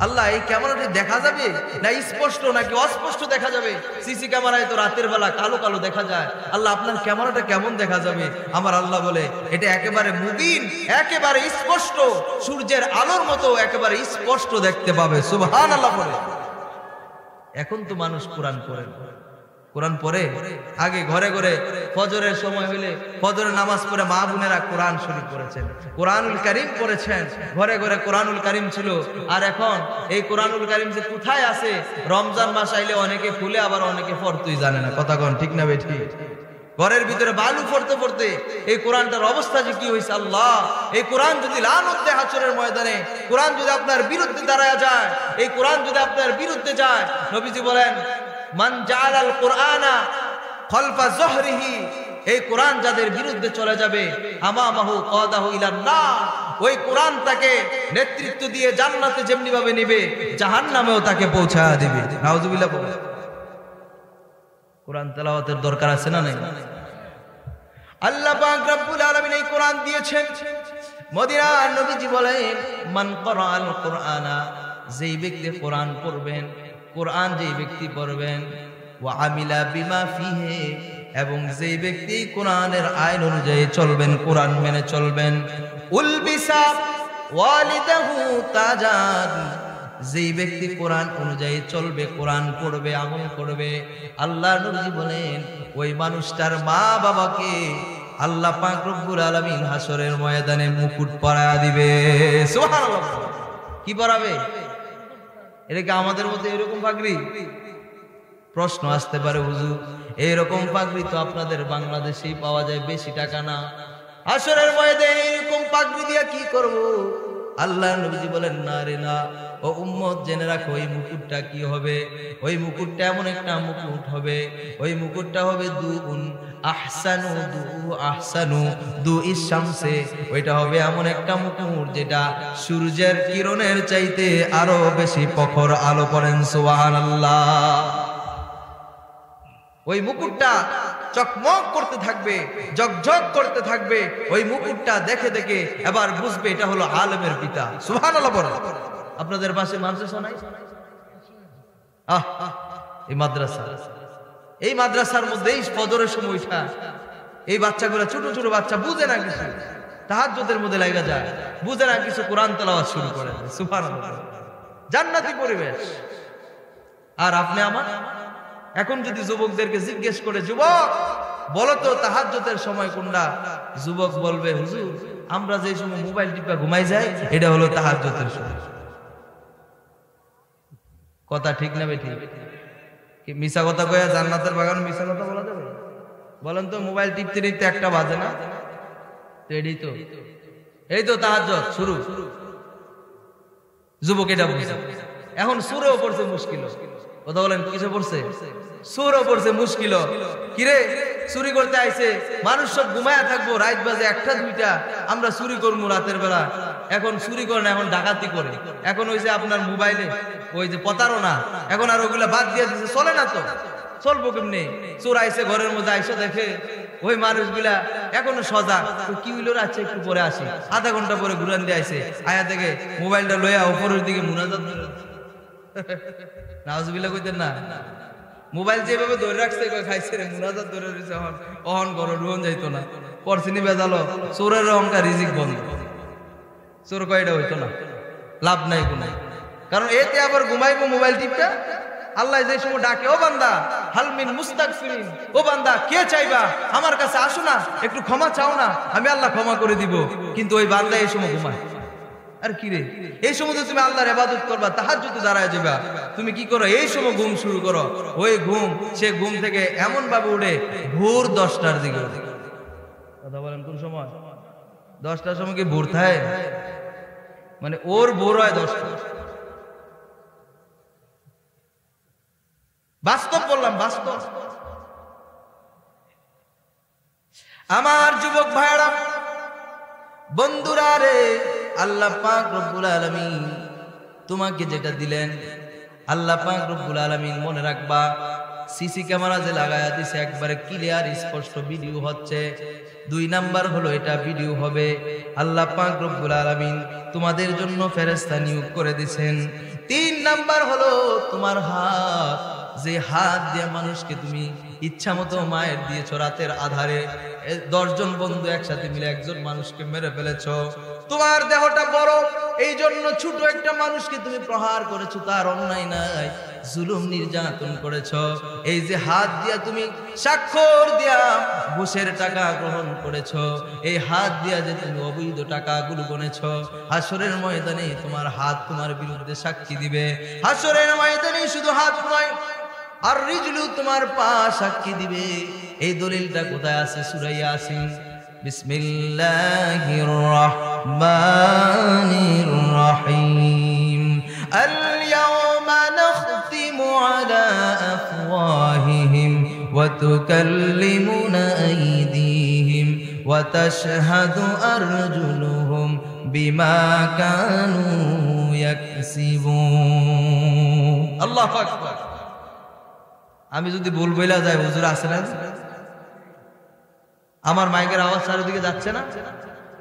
আল্লাহ এই ক্যামেরাটি দেখা যাবে না স্পষ্ট নাকি অস্পষ্ট দেখা যাবে? সিসি ক্যামেরায় তো রাতের বেলা কালো কালো দেখা যায়। আল্লাহ আপনার ক্যামেরাটা কেমন দেখা যাবে? আমার আল্লাহ বলে এটা একেবারে মুবিন, একেবারে স্পষ্ট, সূর্যের আলোর মতো একেবারে স্পষ্ট দেখতে পাবে। সুবহানাল্লাহ। বলে এখন তো মানুষ কোরআন পড়ে, কোরআন পড়ে। আগে ঘরে ঘরে ফজরের সময় হইলে ফজরের নামাজ পড়ে মা বোনেরা কোরআন শরীফ পড়েছেন, কোরআনুল কারীম পড়েছেন, ঘরে ঘরে কোরআনুল কারীম ছিল। আর এখন এই কোরআনুল কারীম যে কোথায় আছে, রমজান মাস আইলে অনেকে খুলে আবার অনেকে পড়তেই জানে না। কথা কোন ঠিক না বেঠি? ঘরের ভিতরে বালু পড়তে পড়তে এই কোরআনটার অবস্থা যে কি হয়েছে। আল্লাহ এই কোরআন যদি লানত দেয় হাশরের ময়দানে, কোরআন যদি আপনার বিরুদ্ধে দাঁড়ায় যায়, এই কোরআন যদি আপনার বিরুদ্ধে যায়, নবীজি বলেন মান জাআলাল কুরআনা খালফা যহরিহি, এই কোরআন যাদের বিরুদ্ধে চলে যাবে আমামাহু কাদাহু ইলান নার, ওই কোরআন তাকে নেতৃত্ব দিয়ে জান্নাতে যেমনি ভাবে নেবে জাহান্নামেও তাকে পৌঁছায়া দিবে। নাউজুবিল্লাহ। কোরআন তেলাওয়াতের দরকার আছে না নাই? আল্লাহ পাক রব্বুল আলামিন এই কোরআন দিয়েছেন। মদিনার নবীজি বলেন মান ক্বরাআল কুরআনা, যেই ব্যক্তি কোরআন পড়বেন, কোরআন যেই ব্যক্তি পড়বেন, ওয়া আমিলা বিমা ফিহি, এবং যেই ব্যক্তি কোরআনের আইন অনুযায়ী চলবেন, কোরআন মেনে চলবেন, উলবিসা ওয়ালিদাহু তাজান, যেই ব্যক্তি কোরআন অনুযায়ী চলবে, কোরআন পড়বে, আমল করবে, আল্লাহ নবী বলেন ওই মানুষটার মা বাবাকে আল্লাহ পাক রব্বুল আলামিন হাশরের ময়দানে মুকুট পরায়া দিবে। সুবহানাল্লাহ। কি পরাবে? এটা কি আমাদের মধ্যে এরকম পাগড়ি? প্রশ্ন আসতে পারে হুজুর এরকম পাগড়ি তো আপনাদের বাংলাদেশেই পাওয়া যায়, বেশি টাকা না। হাশরের ময়দানে এরকম পাগড়ি দিয়া কি করব? আল্লাহ নবী বলেন না রে না, ও উম্মত জেনে রাখো ওই মুকুটটা কি হবে। ওই মুকুটটা এমন একটা মুকুট হবে, ওই মুকুটটা হবে দুউন আহসানু, আহসানু দুইশ শামসে, ওইটা হবে এমন একটা মুকুট যেটা সূর্যের কিরণের চাইতে আরো বেশি প্রখর আলো। পড়েন সুবহানাল্লাহ। ওই মুকুটটা চকমক করতে থাকবে, ঝকঝক করতে থাকবে। ওই মুকুটটা দেখে দেখে এবার বুঝবে এটা হলো আলেমের পিতা। সুবহানাল্লাহ। বলেন আপনাদের পাশে মাদ্রাসা নাই? এই মাদ্রাসা, এই মাদ্রাসার মধ্যে এই ফজরের সময় উঠা এই বাচ্চাগুলো, ছোট ছোট বাচ্চা, বুঝে না কিছু, তাহাজ্জুদের মধ্যে লাগা যায়, বুঝে না কিছু, কোরআন তেলাওয়াত শুরু করে। সুবহানাল্লাহ। জান্নাতি পরিবেশ। আর আপনি আমার এখন যদি যুবকদেরকে জিজ্ঞেস করে, যুবক বলো তো তাহাজ্জুদের সময় কোনটা? যুবক বলবে হুজুর আমরা যে সময় মোবাইল টিপা ঘুমাই যাই এটা হলো তাহাজ্জুদের সময়। কথা ঠিক না বেঠিক? কি মিছা কথা কইয়া জান্নাতের বাগান মিছা কথা বলা যাবে? বলেন তো, মোবাইল টিপতে টিপতে একটা বাজে না? এই তো তাহাজ্জুদ শুরু। যুবক এটা বুঝছে। এখন সুরেও পড়ছে মুশকিল। কথা বলেন, কিসে পড়ছে? সুরও পড়ছে মুশকিল। কিরে চুরি করতে আইছে, মানুষ সব ঘুমায়া থাকবো, রাত বাজে 1টা 2টা, আমরা চুরি করবো রাতের বেলা। এখন চুরি করে না, এখন ডাকাতি করে। এখন ওই যে আপনার মোবাইলে ওই যে প্রতারণা, এখন আর ওগুলা বাদ দিয়ে দিচ্ছে, চলে না তো। চলবো কেমনি? চোর আইছে ঘরের মধ্যে, আইসা দেখে ওই মানুষগুলা এখনো সজাগ। কি হইল, রাখছে একটু পরে আসি, আধা ঘন্টা পরে ঘুরান দিয়ে আইছে, আয়া থেকে মোবাইলটা লইয়া উপরের দিকে মুনাজাত নাউজুবিল্লাহ কইতেন না। মোবাইল যেভাবে ধরে রাখছে খাইছে রে, মুনাজাত ধরে রয়েছে, অহন করো রুহন যাইতো না। পরছিনি বেজালো, চোরের অহংকার রিজিক বন্ধ। চোর কয়টা হইতো না, লাভ নাই কোনো। কারণ এতে আবার ঘুমাইবো মোবাইল টিপটা। আল্লাহ যে সময় ডাকে, ও বান্দা হালমিন মুস্তাগফিরিন, ও বান্দা কে চাইবা আমার কাছে, আসো না একটু ক্ষমা চাও না, আমি আল্লাহ ক্ষমা করে দিব। কিন্তু ওই বান্দা এই সময় ঘুমায়। আর কি রে, এই সময় তো তুমি আল্লাহর ইবাদত করবা, তাহাজ্জুদে দাঁড়ায় যাবা, তুমি কি করো? এই সময় ঘুম শুরু করো। ওই ঘুম, সে ঘুম থেকে এমন ভাবে উঠে ভোর 10টার দিকে। কথা বলেন, কোন সময়? 10টার সময় কি ভোর থাকে? মানে ওর ভোর হয় 10টা। বাস্তব বললাম, বাস্তব। আমার যুবক ভাইরা, বন্ধুরা রে, আল্লাহ পাক রব্বুল আলামিন তোমাকে যেটা দিলেন, আল্লাহ পাক রব্বুল আলামিন মনে রাখবা, সিসি ক্যামেরা যে লাগায়া দিছে, একবারে ক্লিয়ার স্পষ্ট ভিডিও হচ্ছে। 2 নাম্বার হলো এটা ভিডিও হবে। আল্লাহ পাক রব্বুল আলামিন তোমাদের জন্য ফেরেশতা নিয়োগ করে দিবেন। 3 নাম্বার হলো তোমার হাত, যে হাত দিয়ে মানুষকে তুমি ইচ্ছা মতো মায়ের দিয়েছ, রাতের আধারে 10 জন বন্ধু একসাথে মিলে একজন মানুষকে মেরে ফেলেছ। তোমার দেহটা বড়, এই জন্য ছোট একটা মানুষকে তুমি প্রহার করেছো, তার অন্যায় নাই, জুলুম নির্যাতন করেছ। এই যে হাত দিয়া তুমি স্বাক্ষর দিয়া ঘুষের টাকা গ্রহণ করেছ, এই হাত দিয়া যে তুমি অবৈধ টাকাগুলো গনেছ, হাসরের ময়দানে তোমার হাত তোমার বিরুদ্ধে সাক্ষী দিবে। হাসরের ময়দানে শুধু হাত নয়, আর রিজলু তোমার পা সাক্ষী দিবে। এই দলিলটা কোথায় আছে? সূরা ইয়াসিন। বিসমিল্লাহির রহমানির রহিম। আল ইয়াওমা নাখতিমু আলা আফওয়াহিহিম ওয়া তুকাল্লিমুনা আইদিহিম ওয়া তাশহাদু আরজুলুহুম বিমা কানু ইয়াকসিবুন। আল্লাহু আকবার। আমি যদি ভুল বইলা যাই, হুজুর আছে না? আমার মাইকের আওয়াজ চারিদিকে যাচ্ছে না?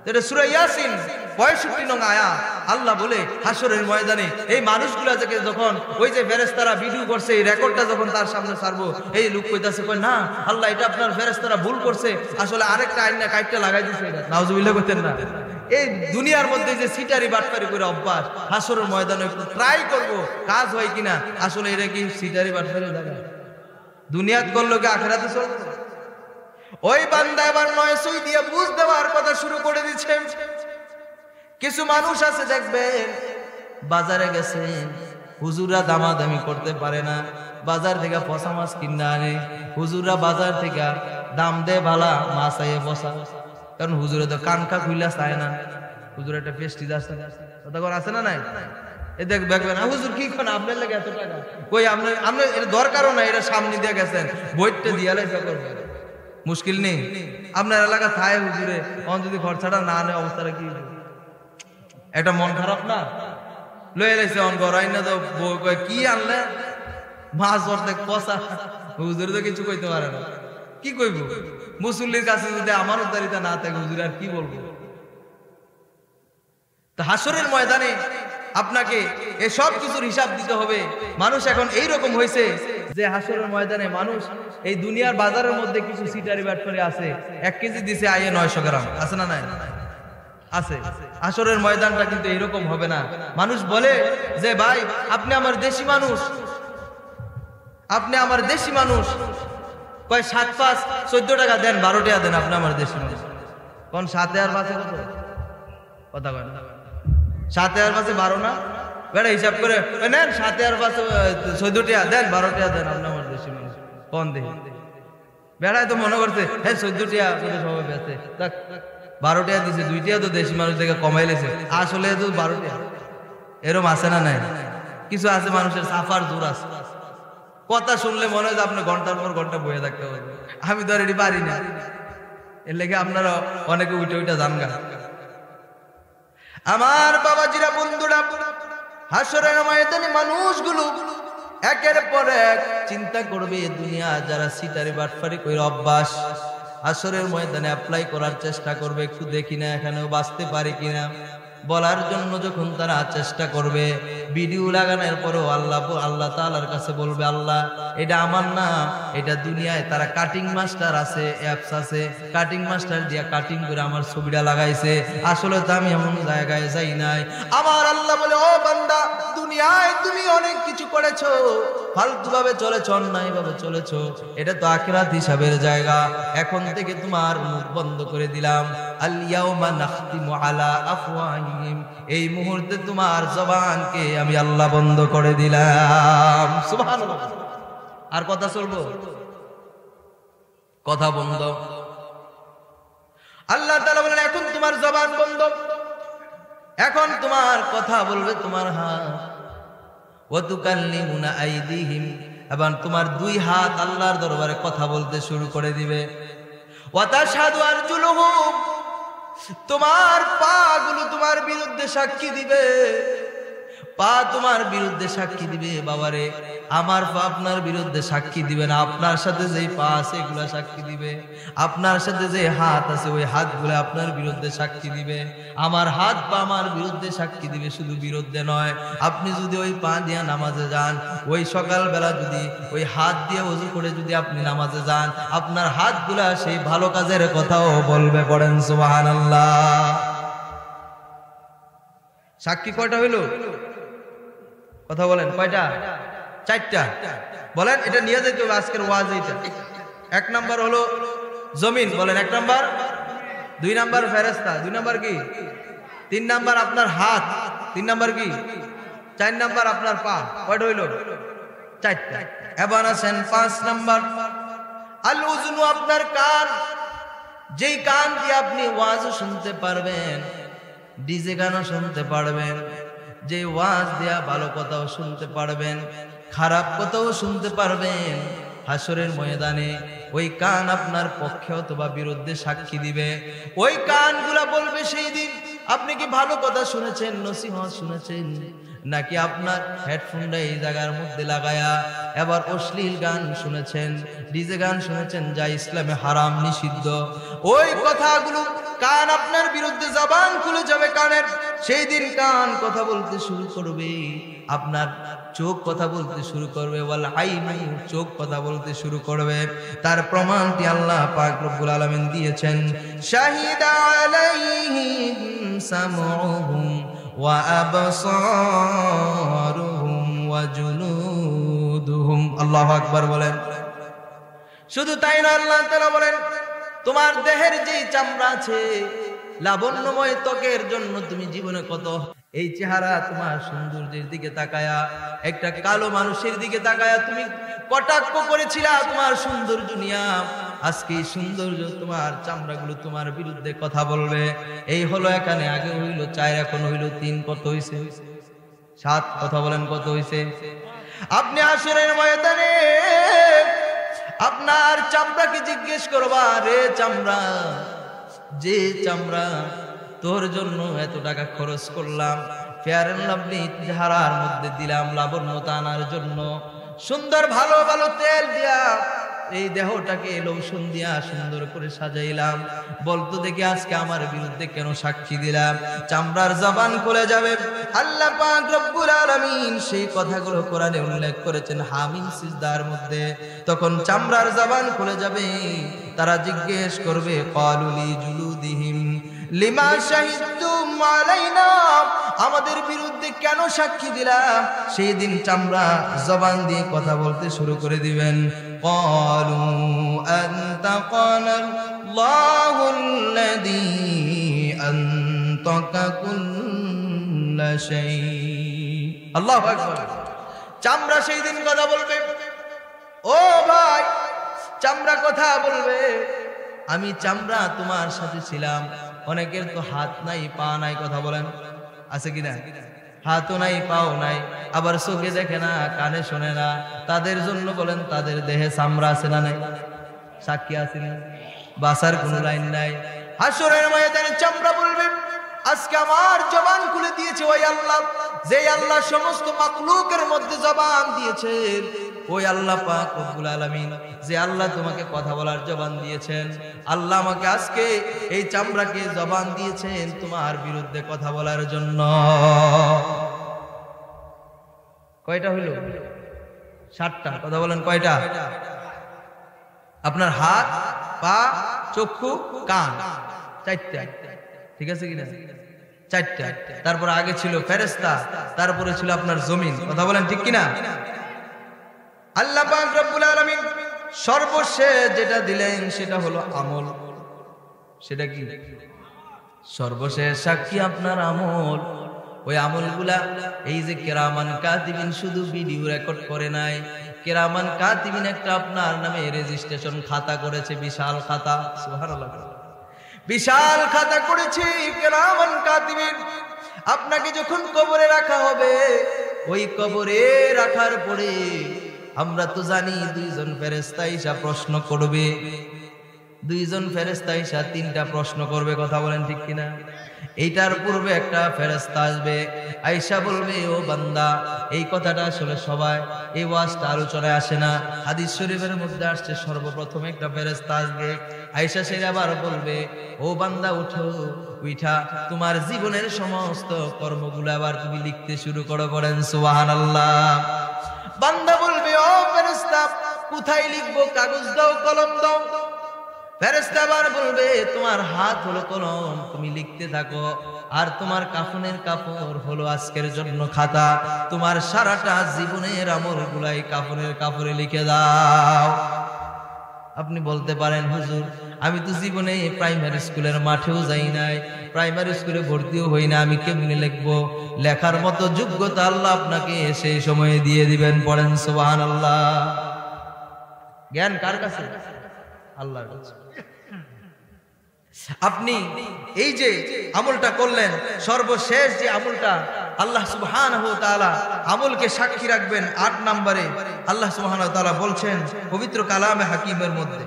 এটা সূরা ইয়াসিন 65 নং আয়াত। আল্লাহ বলে হাসরের ময়দানে এই মানুষগুলা থেকে যখন ওই যে ফেরেশতারা ভিডিও করছে, এই রেকর্ডটা যখন তার সামনে ছাড়বো, এই লোক কইতাছে, কই না আল্লাহ, এটা আপনার ফেরেশতারা ভুল করছে, আসলে আরেকটা আইনা কাইটটা লাগাই দিছে। এটা নাউজুবিল্লাহ কইতেন না? এই দুনিয়ার মধ্যে যে সিটারি বাটপারি করে অভ্যাস, হাসরের ময়দানে একটু ট্রাই করব কাজ হয় কিনা। আসলে এটা কি সিটারি বাটপারি জায়গা? দুনিয়াত করলো কি আখিরাতে চলবে? ওই বান্দা এবার 900 দিয়ে বুঝ দেওয়ার কথা শুরু করে দিচ্ছে। কিছু মানুষ আছে দেখবেন, বাজারে গেছে, হুজুররা দামাদামি করতে পারে না, বাজার থেকে পচা মাছ কিনে আনে, হুজুররা বাজার থেকে দাম দেয় ভালা মাছ আইয়ে বসা। কারণ হুজুরে তো কানকা খুইলা চায় না, হুজুর একটা পেস্টিজ আছে, তখন আছে না নাই? এ দেখবেন হুজুর কি খান আপনার লাগে এত টাকা, কই আপনার এটা দরকারও না, এটা সামনে দিয়ে গেছেন, বইটা দিয়ে লাইসা করবেন, মুশকিল নেই। আপনার এলাকা থায় হুজুরে, অন যদি খরচাটা না নেয় অবস্থাটা কি? একটা মন খারাপ না? লয়ে লাইছে অন গড়াই না, তো কি আনলে মাছ অর্ধেক পচা, হুজুরে তো কিছু কইতে পারে না, কি কইব? মুসল্লির কাছে যদি আমার উদ্ধারিতা না থাকে, হুজুর আর কি বলবো? তো হাসরের ময়দানে আপনাকে এই সব কিছুর হিসাব দিতে হবে। মানুষ এখন এইরকম হয়েছে যে হাসরের ময়দানে মানুষ এই দুনিয়ার বাজারের মধ্যে কিছু সিটারি বাটপারি আছে, 1 কেজি দিছে আইয়ে 900 গ্রাম, আছে না নাই? আছে। হাসরের ময়দানটা কিন্তু এরকম হবে না। মানুষ বলে যে ভাই আপনি আমার দেশি মানুষ, আপনি আমার দেশি মানুষ, কয় 7 5 14 টাকা দেন, 12 টাকা দেন, আপনি আমার দেশি মানুষ। কোন 7 আর 5 কত? কথা কয় না 7 আর 5 12 না বেটা হিসাব করে নেন 7 আর 5 14 টাকা দেন 12 টাকা দেন আপনার আমার দেশি মানুষ কোন দেই বেড়ায় তো মনে করছে হ্যাঁ 14 টাকা করে সবাই বেচে দেখ 12 টাকা দিছে 2 টাকা তো দেশি মানুষ থেকে কমাই লেছে আসলে তো 12 টাকা এরম আছে না নাই কিছু আছে মানুষের সাফার জোর আছে কথা শুনলে মনে হয় আপনি ঘন্টার পর ঘন্টা বয়ে থাকতে হবে আমি তো রেডি পারি না এর লেগে আপনারা অনেকে উঠে উঠে জানগা আমার বাবাজিরা বন্ধুরা হাসরের ময়দানে মানুষগুলো একের পর এক চিন্তা করবে দুনিয়া যারা সিটারি বাটফারি কইরা অভ্যাস হাসরের ময়দানে অ্যাপ্লাই করার চেষ্টা করবে একটু দেখি না এখানেও বাঁচতে পারে কিনা বলার জন্য যখন তারা চেষ্টা করবে ভিডিও লাগানোর পরেও আল্লাহ তাআলার কাছে বলবে আল্লাহ এটা আমার না এটা দুনিয়ায় তারা কাটিং মাস্টার আছে অ্যাপস আছে কাটিং মাস্টার দিয়া কাটিং করে আমার ছবিটা লাগাইছে আসলে তো আমি এমন জায়গায় যাই নাই আমার আল্লাহ বলে ও বান্দা দুনিয়ায় তুমি অনেক কিছু করেছো ফালতু ভাবে চলেছো অন্যায় ভাবে চলেছো এটা তো আখিরাত হিসাবের জায়গা এখন থেকে তোমার মুখ বন্ধ করে দিলাম আল ইয়াউমা নাখতিমু আলা আফওয়াহিহিম এই মুহূর্তে তোমার জবানকে আমি আল্লাহ বন্ধ করে দিলাম সুবহানাল্লাহ আর কথা চলবো কথা বন্ধ আল্লাহ তাআলা বলেন এখন তোমার জবান বন্ধ এখন তোমার কথা বলবে তোমার হাত ওয়া তুকাল্লিমুনা আইদিহিম এবং তোমার দুই হাত আল্লাহর দরবারে কথা বলতে শুরু করে দিবে ওয়া তাশহাদু আরজুলুহুম তোমার পাগুলো তোমার বিরুদ্ধে সাক্ষী দিবে পা তোমার বিরুদ্ধে সাক্ষী দিবে বাবারে আমার পা আপনার বিরুদ্ধে সাক্ষী দিবে না আপনার সাথে যে পা আছে এগুলা সাক্ষী দিবে আপনার সাথে যে হাত আছে ওই হাতগুলো আপনার বিরুদ্ধে সাক্ষী দিবে আমার হাত পা আমার বিরুদ্ধে সাক্ষী দিবে শুধু বিরুদ্ধে নয় আপনি যদি ওই পা দিয়ে নামাজে যান ওই সকালবেলা যদি ওই হাত দিয়ে ওযু করে যদি আপনি নামাজে যান আপনার হাতগুলা সেই ভালো কাজের কথাও বলবে পড়েন সুবহানাল্লাহ সাক্ষী কয়টা হইলো কথা বলেন কয়টা 4টা বলেন এটা নিয়ে যেতে হবে আজকের ওয়াজ এইটা 1 নাম্বার হলো জমিন বলেন 1 নাম্বার 2 নাম্বার ফেরেশতা 2 নাম্বার কি 3 নাম্বার আপনার হাত 3 নাম্বার কি 4 নাম্বার আপনার পা কয়টা হইলো 4টা এবার আসেন 5 নাম্বার আল উযনু আপনার কান যেই কান দিয়ে আপনি ওয়াজ শুনতে পারবেন ডিজে গানও শুনতে পারবেন যে ওয়াজ দেয়া ভালো কথাও শুনতে পারবেন খারাপ কথাও শুনতে পারবেন হাসরের ময়দানে ওই কান আপনার পক্ষে অথবা বিরুদ্ধে সাক্ষী দিবে ওই কানগুলা বলবে সেই দিন আপনি কি ভালো কথা শুনেছেন নসিহত শুনেছেন নাকি আপনার হেডফোনটা এই জায়গার মধ্যে লাগায়া এবার অশ্লীল গান শুনেছেন ডিজে গান শুনেছেন যা ইসলামে হারাম নিষিদ্ধ ওই কথাগুলো কান আপনার বিরুদ্ধে জবান খুলে যাবে কানের সেই দিন কান কথা বলতে শুরু করবে আপনার চোখ কথা বলতে শুরু করবে ওয়াল আইনু চোখ কথা বলতে শুরু করবে তার প্রমাণটি আল্লাহ পাক রব্বুল আলামিন দিয়েছেন শাহিদা আলাইহিম সামউহুম ওয়া আবসারুহুম ওয়া জুলুদুহুম আল্লাহু আকবার বলেন শুধু তাই না আল্লাহ তাআলা বলেন তোমার দেহের যে চামড়া আছে লাবণ্যময় ত্বকের জন্য তুমি জীবনে কত এই চেহারা তোমার সৌন্দর্যের দিকে তাকায়া একটা কালো মানুষের দিকে তাকায়া তুমি কটাক্ষ করেছিলা তোমার সৌন্দর্য নিয়া আজকে এই সৌন্দর্য তোমার চামড়াগুলো তোমার বিরুদ্ধে কথা বলবে এই হলো এখানে আগে হইল 4 এখন হইল 3 কত হইছে 7 কথা বলেন কত হইছে আপনি হাসরের ময়দানে আপনার চামড়াকে জিজ্ঞেস করবা রে চামড়া যে চামড়া তোর জন্য এত টাকা খরচ করলাম ফেয়ার এন্ড লাভলি চেহারার মধ্যে দিলাম লাবণ্যতা আনার জন্য সুন্দর ভালো ভালো তেল দিয়া এই দেহটাকে লোশন দিয়া সুন্দর করে সাজাইলাম বলতো দেখি আজকে আমার বিরুদ্ধে কেন সাক্ষী দিলাম চামড়ার জবান খুলে যাবে আল্লাহ পাক রব্বুল আলামিন সেই কথাগুলো কোরআনে উল্লেখ করেছেন হামিম সিজদার মধ্যে তখন চামড়ার জবান খুলে যাবে তারা জিজ্ঞেস করবে ক্বালুলি জুলুদিহিম লিমা শাহিদতুম আলাইনা আমাদের বিরুদ্ধে কেন সাক্ষী দিলাম সেই দিন চামড়া জবান দিয়ে কথা বলতে শুরু করে দিবেন ক্বালু আনতাকানা আল্লাহুল্লাযী আনতাকা কুল্লা শাই। আল্লাহু আকবার। চামড়া সেই দিন কথা বলবে, ও ভাই চামড়া কথা বলবে, আমি চামড়া তোমার সাথে ছিলাম। অনেকের তো হাত নাই পা নাই, কথা বলেন আছে কিনা? হাতও নাই পাও নাই, আবার চোখে দেখে না কানে শোনে না, তাদের জন্য বলেন তাদের দেহে চামড়া আছে না নাই? সাক্ষী আছে না? বাসার কোন লাইন নাই। হাসরের ময়দানে চামড়া বলবে, আজকে আমার জবান খুলে দিয়েছে ওই আল্লাহ, যে আল্লাহ সমস্ত মাখলুকের মধ্যে জবান দিয়েছেন, ওই আল্লাহ পাক রব্বুল আলামিন, যে আল্লাহ তোমাকে কথা বলার জবান দিয়েছেন, আল্লাহ আমাকে আজকে এই চামড়াকে জবান দিয়েছেন তোমার বিরুদ্ধে কথা বলার জন্য। কয়টা হইল? 7টা। কথা বলেন কয়টা? আপনার হাত, পা, চক্ষু, কান, 4টা। ঠিক আছে কিনা? 4টা। তারপর আগে ছিল ফেরেশতা, তারপরে ছিল আপনার জমিন। কথা বলেন ঠিক কিনা? আল্লাহ পাক রব্বুল আলামিন সর্বশেষ যেটা দিলেন সেটা হলো আমল। সেটা কি? সর্বশেষ সাক্ষী আপনার আমল। ওই আমলগুলা এই যে কিরামান কাতিবিন শুধু ভিডিও রেকর্ড করে নাই, কিরামান কাতিবিন একটা আপনার নামে রেজিস্ট্রেশন খাতা করেছে, বিশাল খাতা। সুবহানাল্লাহ। বিশাল খাতা করেছে কিরামান কাতিবিন। আপনাকে যখন কবরে রাখা হবে, ওই কবরে রাখার পরে আমরা তো জানি 2জন ফেরেশতা এসে প্রশ্ন করবে। 2জন ফেরেশতা এসে 3টা প্রশ্ন করবে। কথা বলেন ঠিক কিনা? এইটার পূর্বে একটা ফেরেশতা আসবে, আয়েশা বলবে, ও বান্দা, এই কথাটা আসলে সবাই এই ওয়াজটা আলোচনায় আসে না, হাদিস শরীফের মধ্যে আসছে সর্বপ্রথম একটা ফেরেশতা আসবে। আয়েশা সে আবার বলবে, ও বান্দা উঠো, উঠা তোমার জীবনের সমস্ত কর্মগুলো আবার তুমি লিখতে শুরু করো। করেন সুবহানাল্লাহ। বান্দা বলবে, ও ফেরেশতা কোথায় লিখবো? কাগজ দাও, কলম দাও। ফেরেশতা আবার বলবে, তোমার হাত হলো কলম, তুমি লিখতে থাকো, আর তোমার কাফনের কাপড় হলো আজকের জন্য খাতা, তোমার সারাটা জীবনের আমলগুলাই কাফনের কাপড়ে লিখে দাও। আপনি বলতে পারেন, হুজুর আমি তো জীবনে প্রাইমারি স্কুলের মাঠেও যাই নাই, প্রাইমারি স্কুলে ভর্তিও হই না, আমি কেমনে লিখবো? লেখার মতো যোগ্যতা আল্লাহ আপনাকে সেই সময়ে দিয়ে দিবেন। পড়েন সুবহানাল্লাহ। জ্ঞান কার কাছে? আল্লাহর কাছে। আপনি এই যে আমলটা করলেন, সর্বশেষ যে আমলটা, আল্লাহ সুবহানাহু ওয়া তাআলা আমলকে সাক্ষী রাখবেন। 8 নম্বরে আল্লাহ সুবহানাহু ওয়া তাআলা বলছেন পবিত্র কালামে হাকিমের মধ্যে,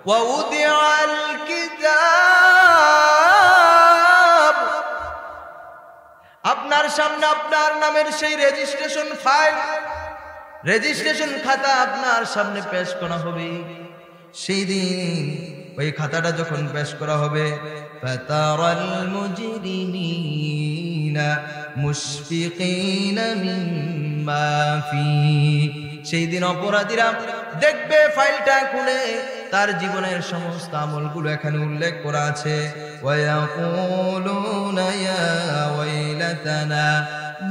ওয়া উদিআল কিতাব, আপনার সামনে আপনার নামের সেই রেজিস্ট্রেশন ফাইল, রেজিস্ট্রেশন খাতা আপনার সামনে পেশ করা হবে। সেই দিন ওই খাতাটা যখন পেশ করা হবে, ফাতারাল মুজরিমিনা মুশফিকিনা মিম্মা ফি, সেই দিন অপরাধীরা দেখবে ফাইলটা খুলে তার জীবনের সমস্ত আমলগুলো এখানে উল্লেখ করা আছে। ওয়া ইয়াকুলুনা ইয়া ওয়াইলাতানা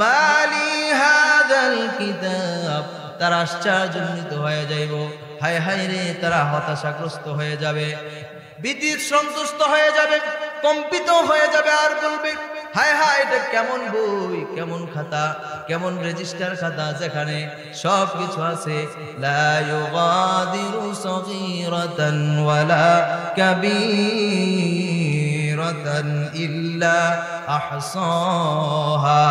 মালি হাযাল কিতাব, তারা আশ্চর্যান্বিত হয়ে যাইব, হায় হায় রে, তারা হতাশাগ্রস্ত হয়ে যাবে, ভীতি সন্তুষ্ট হয়ে যাবে, কম্পিত হয়ে যাবে, আর বলবে, হায় হায়, এটা কেমন বই, কেমন খাতা, কেমন রেজিস্টার খাতা, যেখানে সব কিছু আছে, লা ইউগাদিরু সগীরাতান ওয়ালা কাবীরাতান ইল্লা আহসাহা।